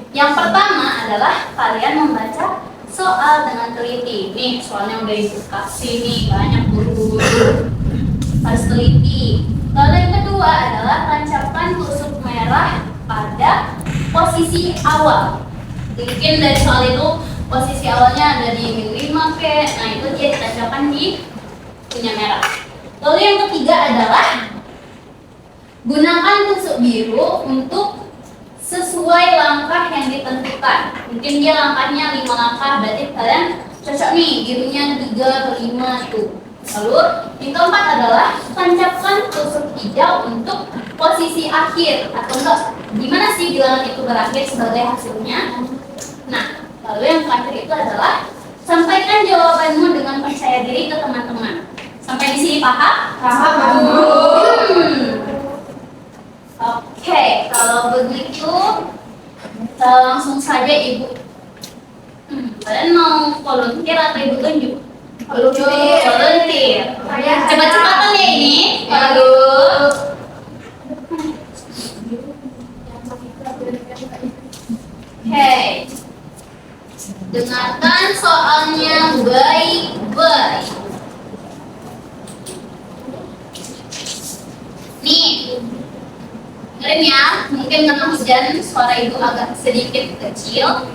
S1: Yang pertama adalah kalian membaca soal dengan teliti. Nih, soalnya udah Ibu kasih nih, banyak buru-buru. Harus teliti. Lalu yang kedua adalah tancapkan tusuk merah pada posisi awal. Mungkin dari soal itu posisi awalnya ada di -5 nah itu dia ditancapkan di punya merah. Lalu yang ketiga adalah gunakan tusuk biru untuk sesuai langkah yang ditentukan. Mungkin dia langkahnya 5 langkah, berarti kalian cocok nih birunya 3 atau 5 tuh. Lalu yang keempat adalah tancapkan tusuk hijau untuk posisi akhir atau enggak gimana sih bilangan itu berakhir sebagai hasilnya. Nah, lalu yang terakhir itu adalah sampaikan jawabanmu dengan percaya diri ke teman-teman. Sampai di sini paham?
S2: Paham.
S1: Oke, kalau begitu langsung saja Ibu. Kalian mau volunteer atau Ibu tunjuk? Volunteer. Cepat-cepatan ya ini. Aduh. Oke. Dengarkan soalnya baik-baik. Nih. Dengerin ya, mungkin karena hujan suara Ibu agak sedikit kecil.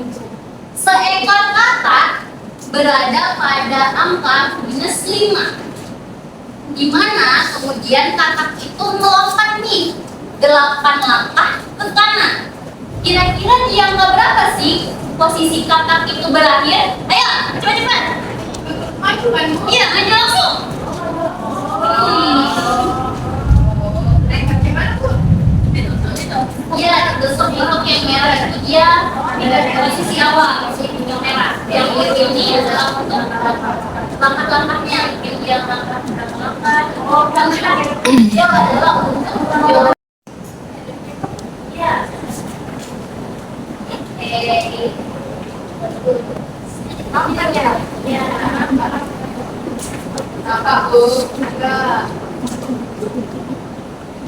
S1: Seekor katak berada pada angka -5, di mana kemudian katak itu melompat nih 8 langkah ke kanan. Kira-kira di angka berapa sih posisi katak itu berakhir? Ayo, cepat-cepat.
S2: Maju.
S1: Iya, maju langsung. Iya, tusuk yang merah itu dia di posisi awal, posisi yang merah. Yang biru ini adalah untuk langkah-langkahnya, yang langkah-langkah. Dia adalah untuk ya. Ya.
S2: Kakak Bu, enggak.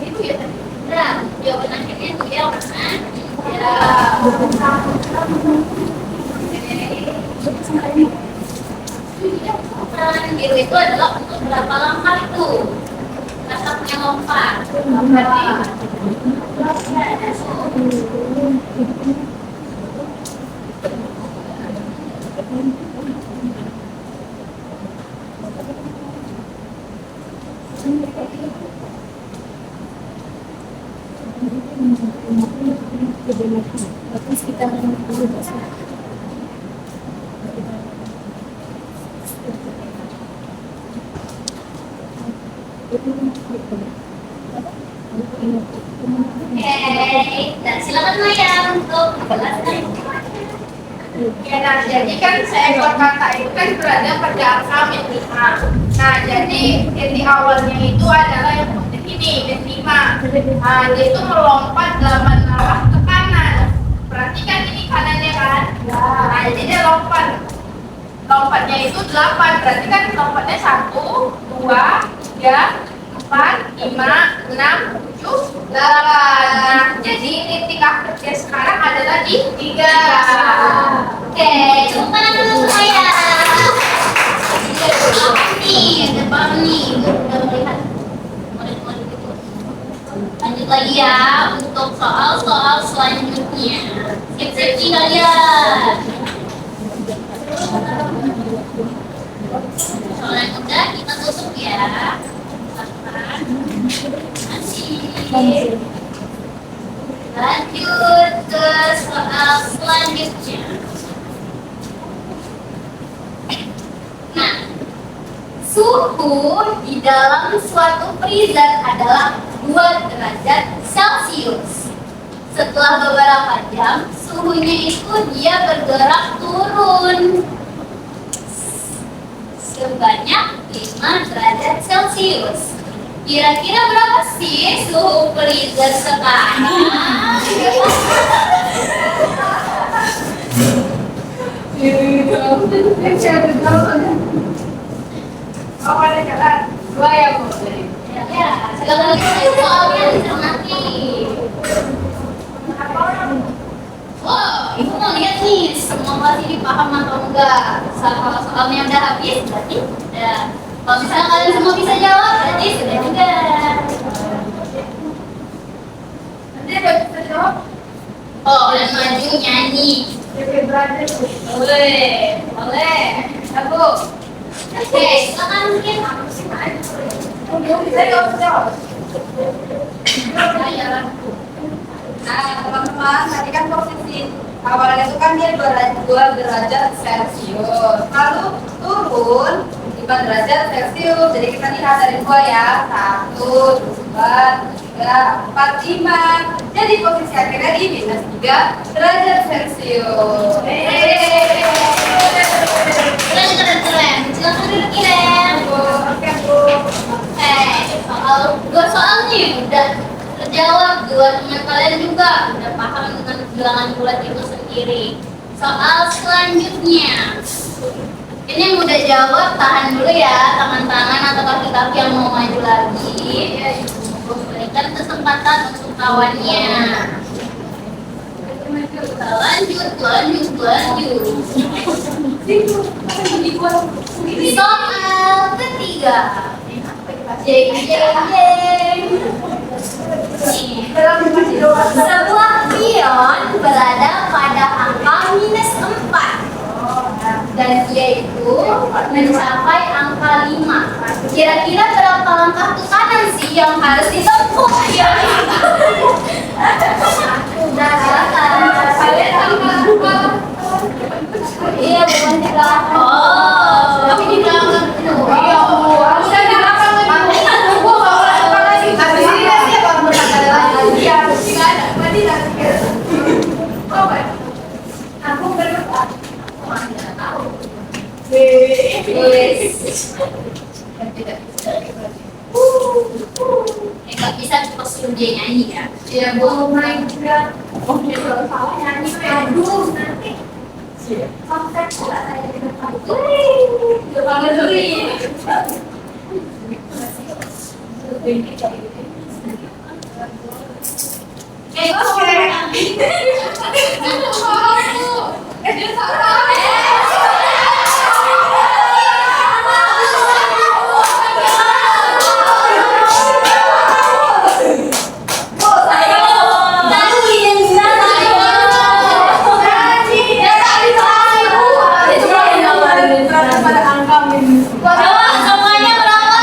S1: Itu ya. Nah, jawaban akhirnya itu dia mana? Ya. Biru itu adalah untuk berapa langkah tuh? Kataknya lompat. Oke, dan silakan Maya untuk menjelaskan.
S2: Ya, nah, jadi kan seekor katak itu kan berada pada angka -5. Nah, jadi di awalnya itu adalah yang posisi ini, -5. Nah, dia itu melompat 8 langkah ke kanan. Perhatikan ini kanannya kan? Nah, jadi dia lompat. Lompatnya itu 8. Berarti kan lompatnya 1, 2, 3, 4, 5, 6, 7, 8. Nah, jadi titik akhirnya sekarang adalah di 3.
S1: Oke, tepuk tangan dulu Maya. Nih, ada apa nih? Udah melihat model-model itu. Lanjut lagi ya untuk soal-soal selanjutnya. Skripsi kalian. Soal yang udah kita tutup ya. Masih. Lanjut ke soal selanjutnya. Nah, suhu di dalam suatu freezer adalah 2 derajat Celcius. Setelah beberapa jam, suhunya itu dia bergerak turun sebanyak 5 derajat Celcius. Kira-kira berapa sih suhu freezer sekarang? Ya, silakan soalnya dicermati. Oh, ibu mau lihat nih semua pasti dipaham atau enggak. Kalau soalnya udah habis, berarti udah. Kalau misalnya kalian semua bisa jawab, berarti sudah juga. Oh, dan maju nyanyi. Boleh, boleh. Aku. Oke, silakan mungkin.
S5: Nah, teman-teman, tadi kan posisi awalnya itu kan dia 2 derajat Celcius, lalu turun 5 derajat Celcius. Jadi kita lihat dari 2 ya, 1, 2, 3, 4, 5. Jadi posisi akhirnya di -3 derajat Celcius.
S1: Keren, keren, keren. Silakan duduk, Kiren.
S5: Oke, Bu.
S1: Dua soal nih udah terjawab, dua teman kalian juga udah paham dengan bilangan bulat itu sendiri. Soal selanjutnya, ini yang udah jawab tahan dulu ya, tangan-tangan atau kaki-kaki yang mau maju lagi. Ya, ibu berikan kesempatan untuk kawannya. Lanjut. Soal ketiga. Jeng. Sebuah pion berada pada angka -4 dan dia itu mencapai angka 5. Kira-kira berapa langkah ke kanan sih yang harus ditempuh? Ya. Udah silakan. Iya, bukan di belakang. Oh, tapi di belakang itu.
S2: Iya, Bu. Harusnya di belakang lagi. Bu, nggak boleh depan lagi. Habis ini nanti ya baru berangkat lagi. Iya, pasti nggak ada. Berarti nanti. Oh, baik. Aku berdepan.
S1: Tidak tahu. Nggak bisa pas dia nyanyi ya.
S2: Iya, Bu. Main juga. Oh, dia kalau salah nyanyi. Aduh, nanti. Konsep pula saya di depan.
S1: Depan dulu. Semuanya berapa?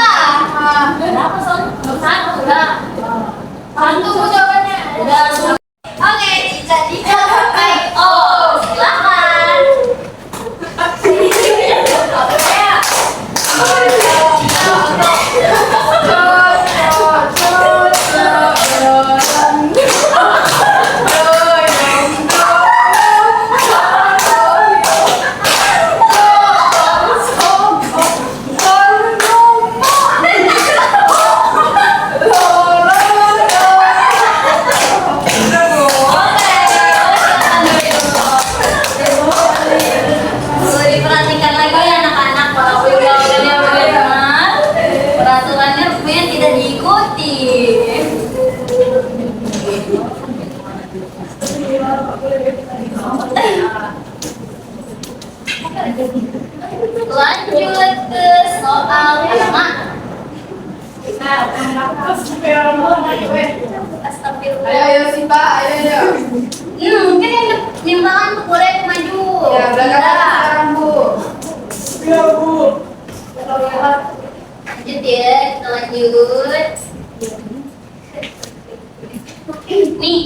S1: Berapa, Son? 1, udah. Satu jawabannya. Udah. Oke, cita-cita sampai silakan. Perlu diperhatikan lagi ya anak-anak, walaupun jawabannya benar, peraturannya rupanya tidak diikuti. Lanjut ke soal 5.
S2: Ayo, Sipa, ayo.
S1: Mungkin yang nimbangan tuh boleh maju.
S2: Ya, berangkat sekarang, Bu.
S3: Iya, Bu.
S1: Lanjut ya, kita lanjut. Nih,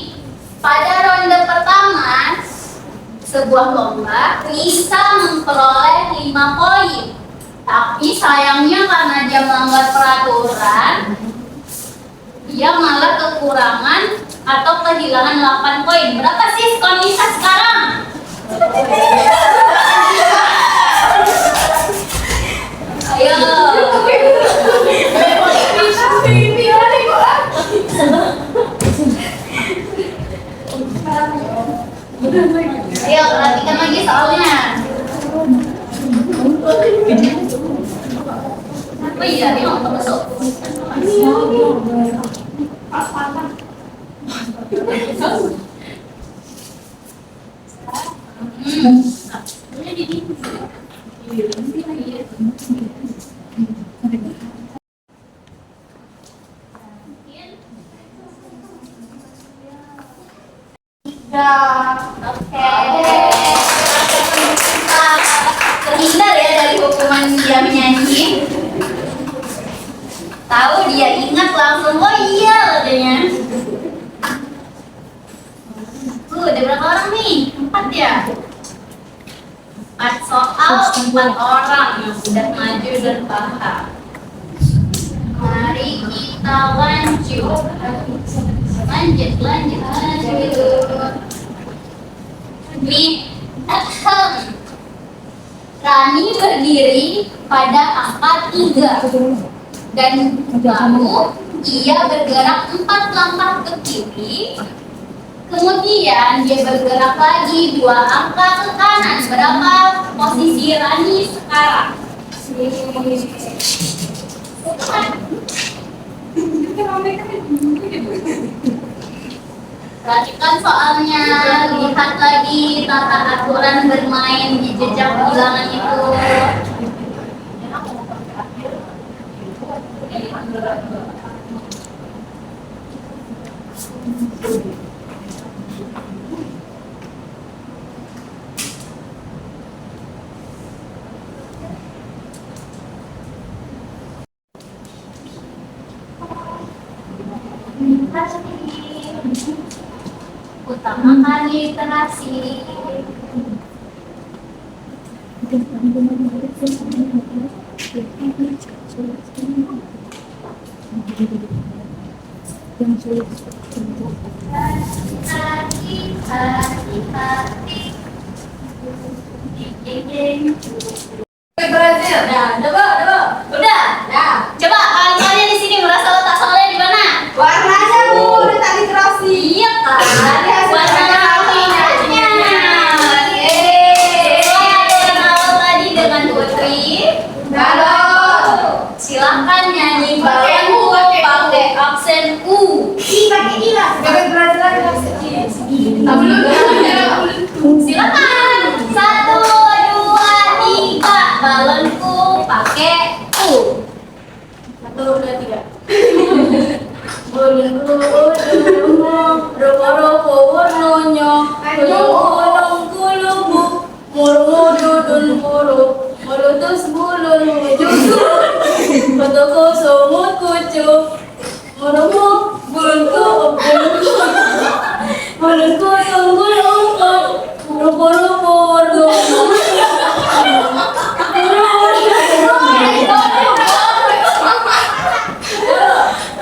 S1: pada ronde pertama, sebuah lomba bisa memperoleh 5 poin. Tapi sayangnya karena dia melanggar peraturan, dia malah kekurangan atau kehilangan 8 poin. Berapa sih skor Nisa sekarang? Ayo. Ayo perhatikan lagi soalnya. Oh iya, dia mau masuk. Oke. Terhindar ya dari hukuman dia menyanyi. Tahu dia ingat langsung, oh iya katanya. Ada berapa orang nih? 4 ya? 4 soal, 4 orang yang sudah maju dan paham. Mari kita lanjut. Lanjut. Nih, Rani berdiri pada angka 3 dan lalu ia bergerak 4 langkah ke kiri. Kemudian dia bergerak lagi 2 angka ke kanan. Berapa posisi Rani sekarang? Perhatikan soalnya, lihat lagi tata aturan bermain di jejak bilangan itu. Utamakan literasi.
S5: Brazil.
S1: Nah, coba. Udah.
S5: Nah,
S1: Coba kalian di sini merasa letak soalnya di mana?
S5: warnanya Bu, letak literasi.
S1: Iya kan? Warna merahnya. Kenal tadi dengan Putri.
S5: Halo.
S1: Silahkan nyanyi bareng pakai aksen U.
S5: Pakai I lah. Pakai Brazil lagi maksudnya.
S1: Silakan. 1, 2, 3. Balonku pakai U. 1, 2, 3. Balonku rupa-rupa warnanya. Kulung kulubu, murmududun muru, mulutus bulun mujudu. Fotoku sumut kucuk, murmuk bulunku mulutku tunggul ungkap, rupa-rupa warnanya.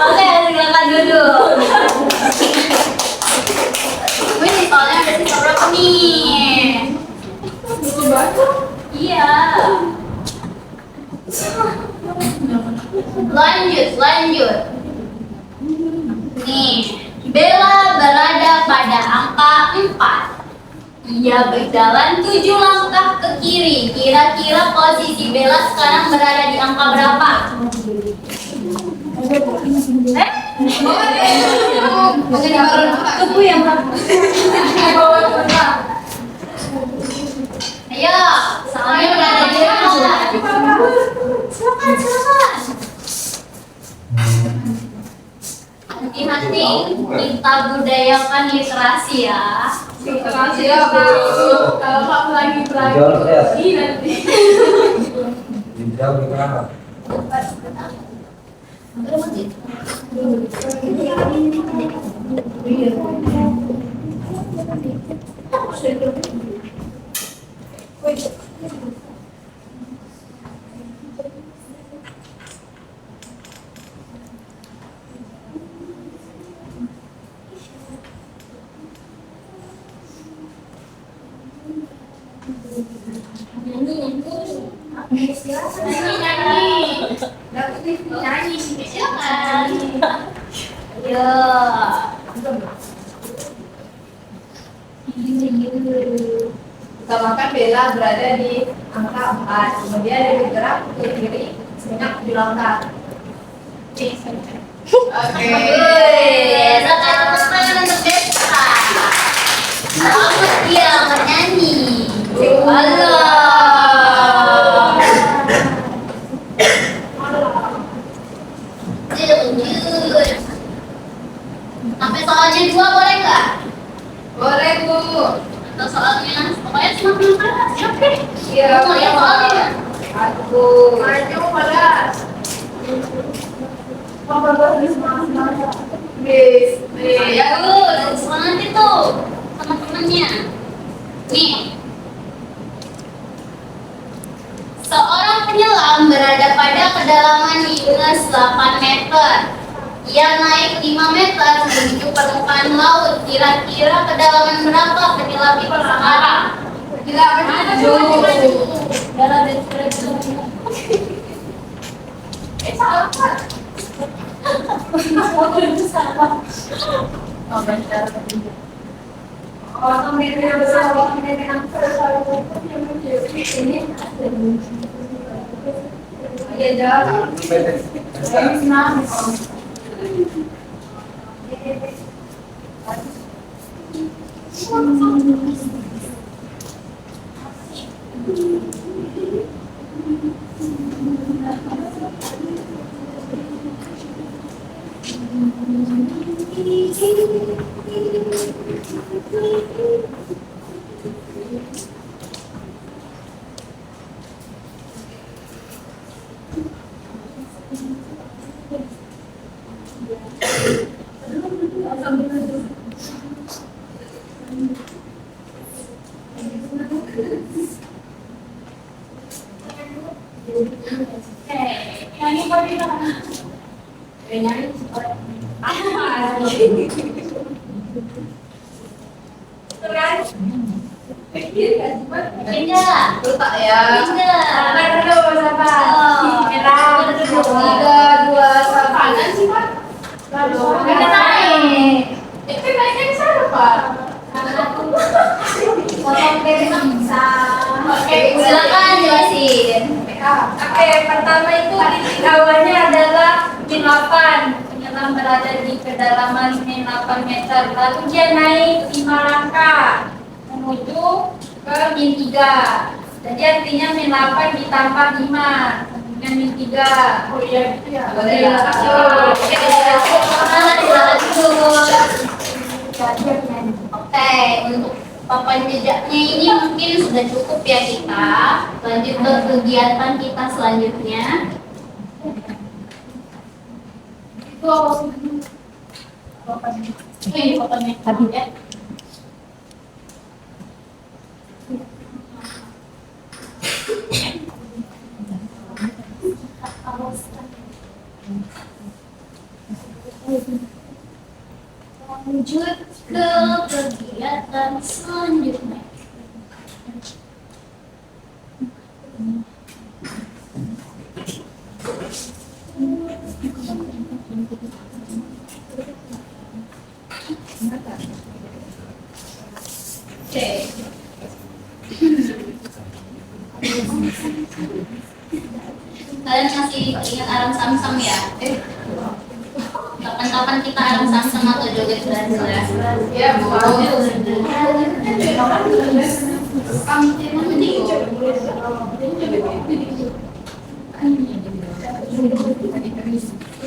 S1: Oke, silakan duduk. Ini soalnya ada sisa berapa nih? Iya. Lanjut. Nih, Bella berada pada angka 4. Ia berjalan 7 langkah ke kiri. Kira-kira posisi Bella sekarang berada di angka berapa?
S5: Tubuh yang
S1: Ayo, soalnya udah ada di mana? Silakan. Hati-hati, kita budayakan literasi ya.
S5: literasi apa? Kalau Pak lagi nanti.
S3: Jauh di mana?
S1: Nyanyi, silakan. Ayo.
S5: Utamakan Bella berada di angka 4. Kemudian dia bergerak ke kiri sebanyak 7 langkah. Oke.
S1: Selamat tepuk tangan untuk Bella. Selamat dia bernyanyi. Halo. Lanjut. Sampai soalnya 2 boleh nggak?
S5: Boleh, Bu.
S1: Atau soalnya pokoknya semakin keras. Oke.
S5: Iya,
S1: Mau lihat soalnya?
S5: Aku.
S2: Maju pada.
S5: Ya, Bu.
S1: Semangat itu teman-temannya. Nih. Seorang penyelam berada pada kedalaman minus 8 meter. Ia naik 5 meter menuju permukaan laut. Kira-kira kedalaman berapa penyelam itu sekarang?
S5: Tidak maju.
S1: Pindah.
S5: Letak ya.
S1: Pindah.
S5: Tiga, dua, satu.
S1: Silakan jelasin.
S5: Oke, pertama itu titik awalnya adalah min 8. Penyelam berada di kedalaman min 8 meter. Lalu dia naik 5 langkah menuju ke min 3. Jadi artinya min 8 ditambah 5 dengan min 3. Oh iya gitu ya.
S1: Boleh. Oke, silakan dulu. Oke, untuk papan jejaknya ini mungkin sudah cukup ya kita. Lanjut ke kegiatan kita selanjutnya.
S2: Itu apa sih?
S1: Ini papannya tadi ya. Lanjut ke kegiatan selanjutnya. Oke. Kalian masih ingat aram sam-sam ya? Kapan-kapan kita aram sam-sam atau joget berat-berat?
S5: Ya, Bu.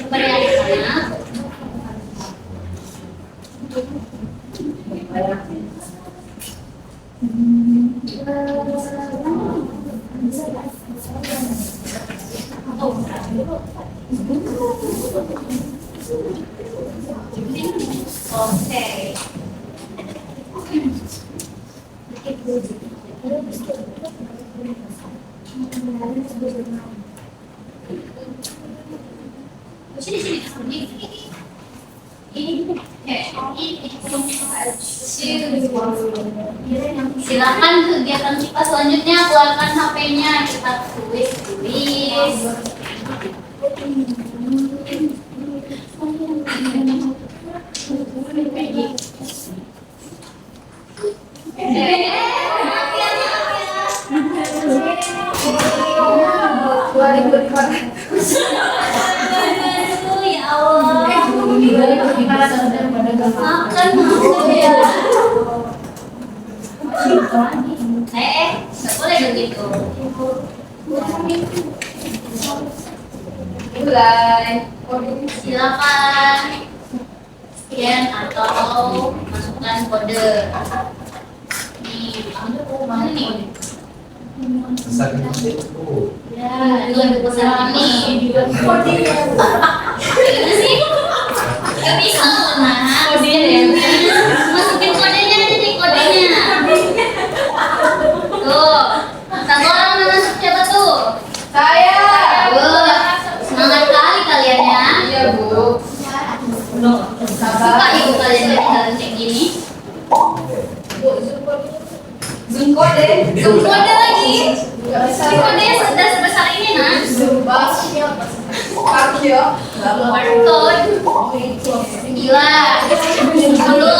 S1: Beri anak-anak. Oke. Silakan kegiatan kita selanjutnya, keluarkan HP-nya, kita tulis. Makan mau ya. Nggak boleh begitu.
S5: Mulai.
S1: Silakan scan atau masukkan kode. Nih, mana nih? Ya, ini pesan ini. Kodenya. Gimana sih? Gak bisa loh, Nah. Masukin kodenya aja nih, kodenya. Tuh, satu orang udah masuk, siapa tuh?
S5: Saya.
S1: Semangat kali kalian ya.
S5: Iya, Bu.
S1: Suka ibu kalian jalan kayak gini.
S5: Zoom kode.
S1: Zoom kode lagi.
S5: Nggak bisa.
S1: Zoom kode sudah sebesar ini, Nah.
S5: Kartu.
S1: Barcode. Gila. Dulu.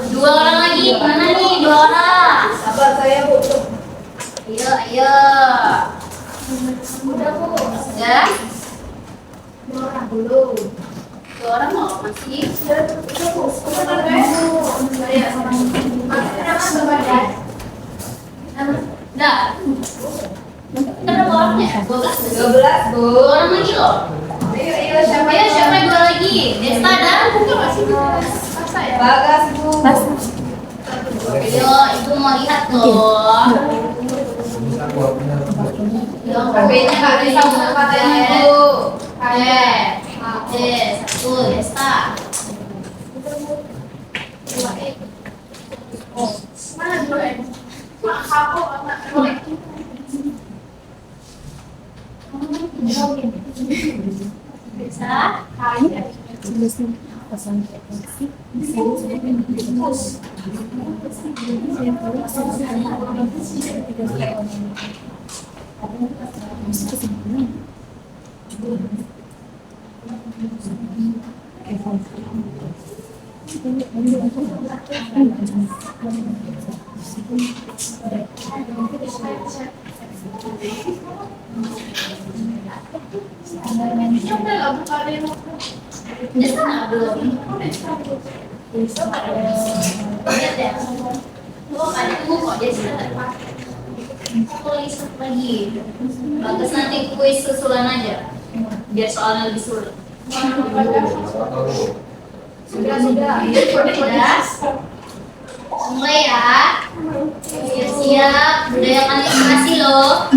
S1: Dua orang lagi. Mana nih? Dua orang.
S5: Sabar saya, Bu.
S1: Ayo, ayo. Udah, Bu. Sudah?
S5: Dua orang dulu.
S1: Dua orang mau masih? Udah. Kita berapa orangnya? 12.
S5: 12, Bu.
S1: Dua orang lagi loh.
S5: Ayo, siapa?
S1: Ayo, siapa dua lagi? Desta dan?
S5: Bagas, Bu.
S1: Ayo, ibu mau lihat loh.
S5: HP-nya nggak bisa buka katanya, Bu.
S1: Satu, Desta. Desta. Desta nggak belum? Lihat ya. Oh, ada tunggu kok Desta. Aku lagi lagi. Bagus, nanti kuis susulan aja. Biar soalnya lebih sulit.
S5: Sudah.
S1: Sudah. Mulai ya. Siap-siap. Budayakan animasi loh.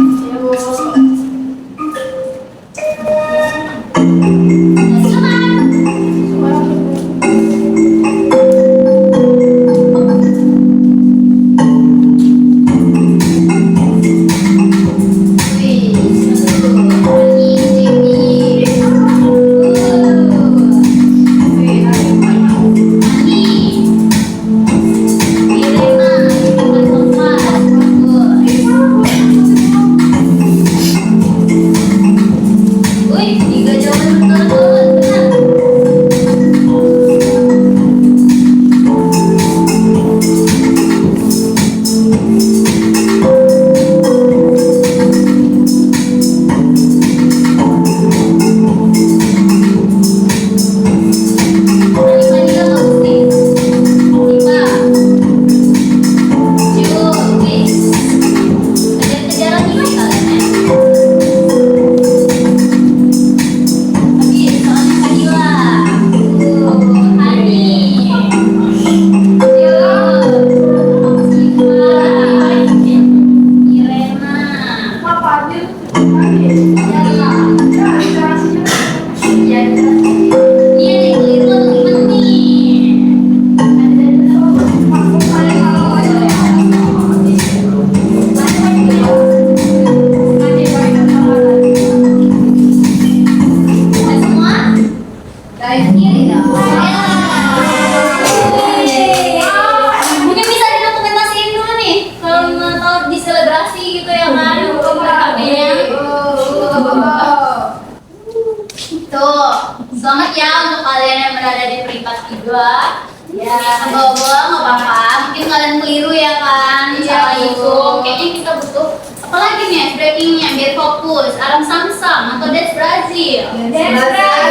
S1: Selamat ya untuk kalian yang berada di peringkat 3. Ya, bawa-bawa nggak apa-apa. Mungkin kalian keliru ya kan, salah hitung. Kayaknya kita butuh apalagi nih breakingnya biar fokus. Aram Samsam atau Des Brazil.
S5: Des Brazil.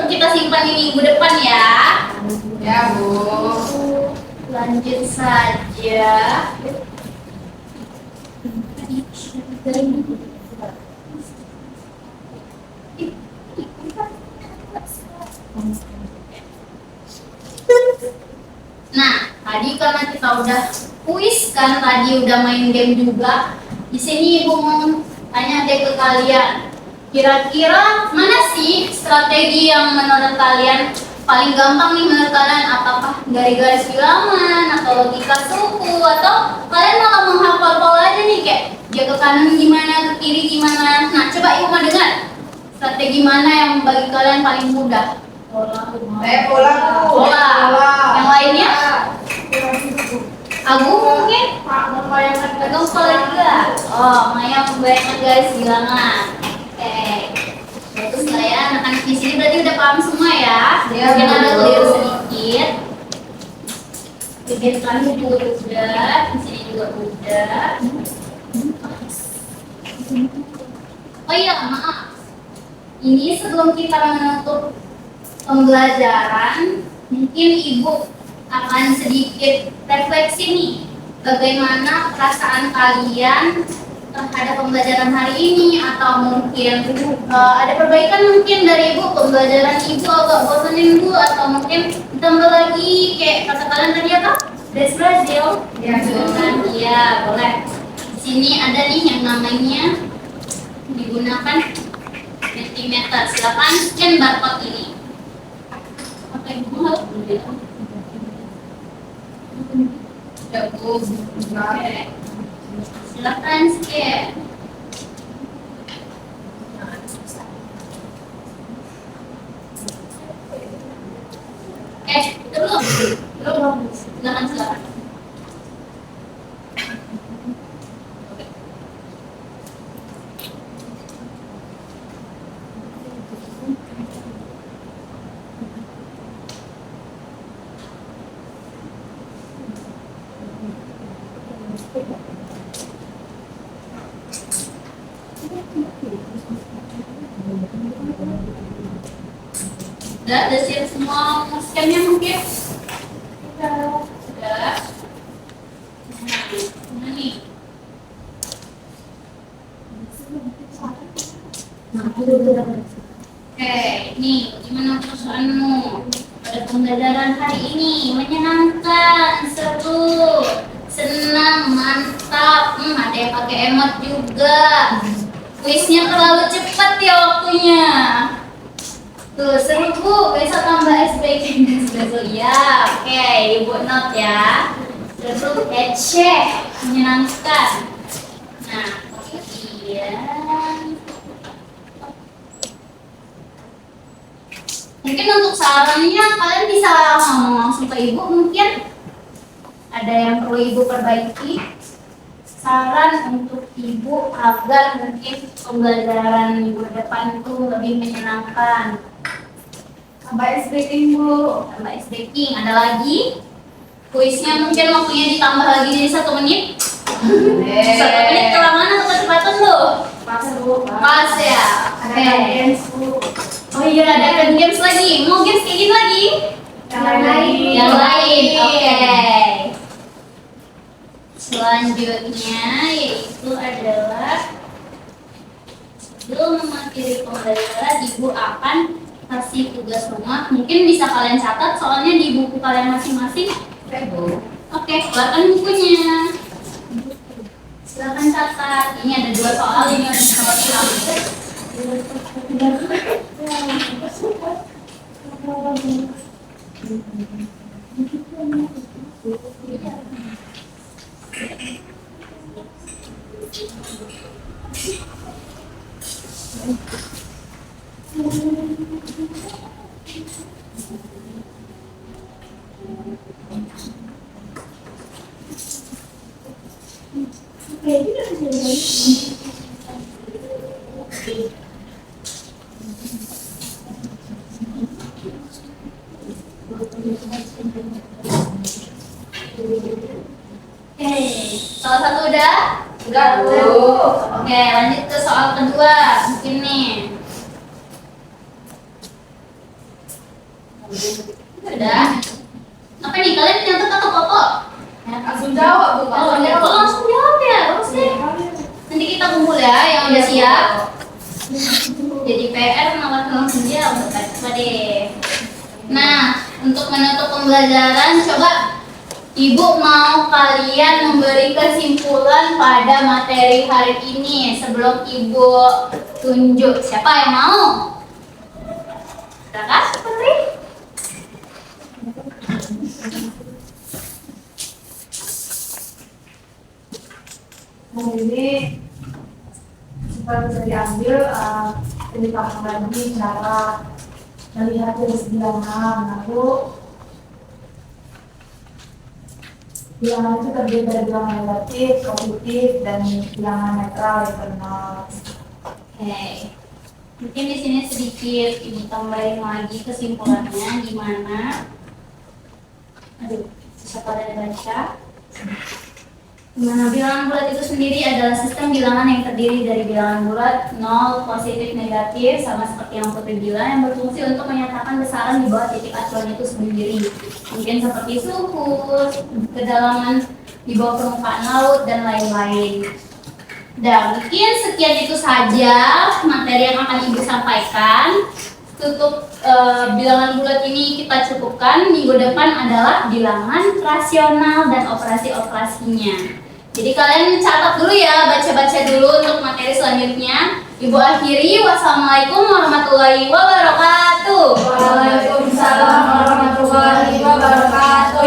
S1: untuk kita simpan di minggu depan ya.
S5: Ya, Bu.
S1: Lanjut saja. Nah, tadi karena kita udah kuis kan, tadi udah main game juga. Di sini Ibu mau tanya deh ke kalian. Kira-kira mana sih strategi yang menurut kalian paling gampang nih menurut kalian? Apakah dari garis bilangan atau logika suku atau kalian malah menghafal pola aja nih kayak dia ke kanan gimana, ke kiri gimana? Nah, coba Ibu mau dengar strategi mana yang bagi kalian paling mudah?
S5: Pola, Bu.
S1: Pola. Yang lainnya? Agung mungkin? Agung pola juga. Oh, Maya membayangkan garis bilangan. Oke. Bagus lah ya, anak-anak di sini berarti udah paham semua ya. Mungkin ada keliru sedikit. Bagian terakhir juga udah, di sini juga udah. Oh iya, maaf. Ini sebelum kita menutup pembelajaran, mungkin Ibu akan sedikit refleksi nih, bagaimana perasaan kalian terhadap pembelajaran hari ini, atau mungkin ada perbaikan mungkin dari Ibu, pembelajaran Ibu agak bosanin Bu, atau mungkin ditambah lagi kayak kata kalian tadi apa? Brazil?
S5: Ya,
S1: Jangan, iya boleh. Di sini ada nih yang namanya digunakan mentimeter. Silakan scan barcode ini. Oke, Bu harus
S5: Ya, Bu.
S1: Oke. Silakan scan. Belum. Silakan. Udah siap semua scan-nya mungkin? Sudah. Nah, nih. Oke, nih gimana perasaanmu pada pembelajaran hari ini? Menyenangkan, seru, senang, mantap. Ada yang pakai emot juga. Kuisnya terlalu cepat ya waktunya. Tuh, seru Bu, besok tambah SPK besok ya. Oke, Ibu note ya. Seru, kece, menyenangkan. Nah, kemudian mungkin untuk sarannya kalian bisa ngomong langsung ke Ibu mungkin. Ada yang perlu Ibu perbaiki? Saran untuk Ibu agar mungkin pembelajaran minggu depan itu lebih menyenangkan. Tambah baking Bu, tambah baking. Ada lagi? Kuisnya mungkin waktunya ditambah lagi jadi 1 menit. 1 menit kelamaan atau kecepatan Bu?
S5: Pas, Bu.
S1: Pas ya.
S5: Ada games, Bu.
S1: Oh iya, ada games lagi. Mau games kayak gini lagi?
S5: Yang lain.
S1: Yang lain. Oke. Selanjutnya yaitu adalah sebelum mengakhiri pembelajaran, Ibu akan kasih tugas rumah. Mungkin bisa kalian catat soalnya di buku kalian masing-masing. Oke, keluarkan bukunya. Silakan catat. Ini ada 2 soal, ini ada soal Oke, soal 1 udah?
S5: Udah, Bu.
S1: Oke, lanjut ke soal kedua. Mungkin nih. Udah. Apa nih, kalian nyatet atau foto?
S2: Langsung jawab, Bu.
S1: Langsung jawab ya, bagus deh. Nanti kita kumpul ya, yang udah siap. Jadi PR menawarkan langsung jawab, coba deh. Nah, untuk menutup pembelajaran, coba Ibu mau kalian memberi kesimpulan pada materi hari ini sebelum Ibu tunjuk. Siapa yang mau? Silakan, Putri.
S2: Nah, ini supaya bisa diambil, ceritakan lagi cara melihat jenis bilangan. Lalu bilangan itu terdiri dari bilangan negatif, positif, dan bilangan netral yang bernol.
S1: Oke. Mungkin di sini sedikit Ibu tambahin lagi kesimpulannya gimana. Aduh, bisa pada baca. Nah, bilangan bulat itu sendiri adalah sistem bilangan yang terdiri dari bilangan bulat, nol, positif, negatif, sama seperti yang Putri bilang, yang berfungsi untuk menyatakan besaran di bawah titik acuan itu sendiri. Mungkin seperti suhu, kedalaman di bawah permukaan laut, dan lain-lain. Dan mungkin sekian itu saja materi yang akan Ibu sampaikan. Tutup bilangan bulat ini kita cukupkan. Minggu depan adalah bilangan rasional dan operasi-operasinya. Jadi kalian catat dulu ya, baca-baca dulu untuk materi selanjutnya. Ibu akhiri, wassalamualaikum warahmatullahi wabarakatuh.
S2: Waalaikumsalam warahmatullahi wabarakatuh.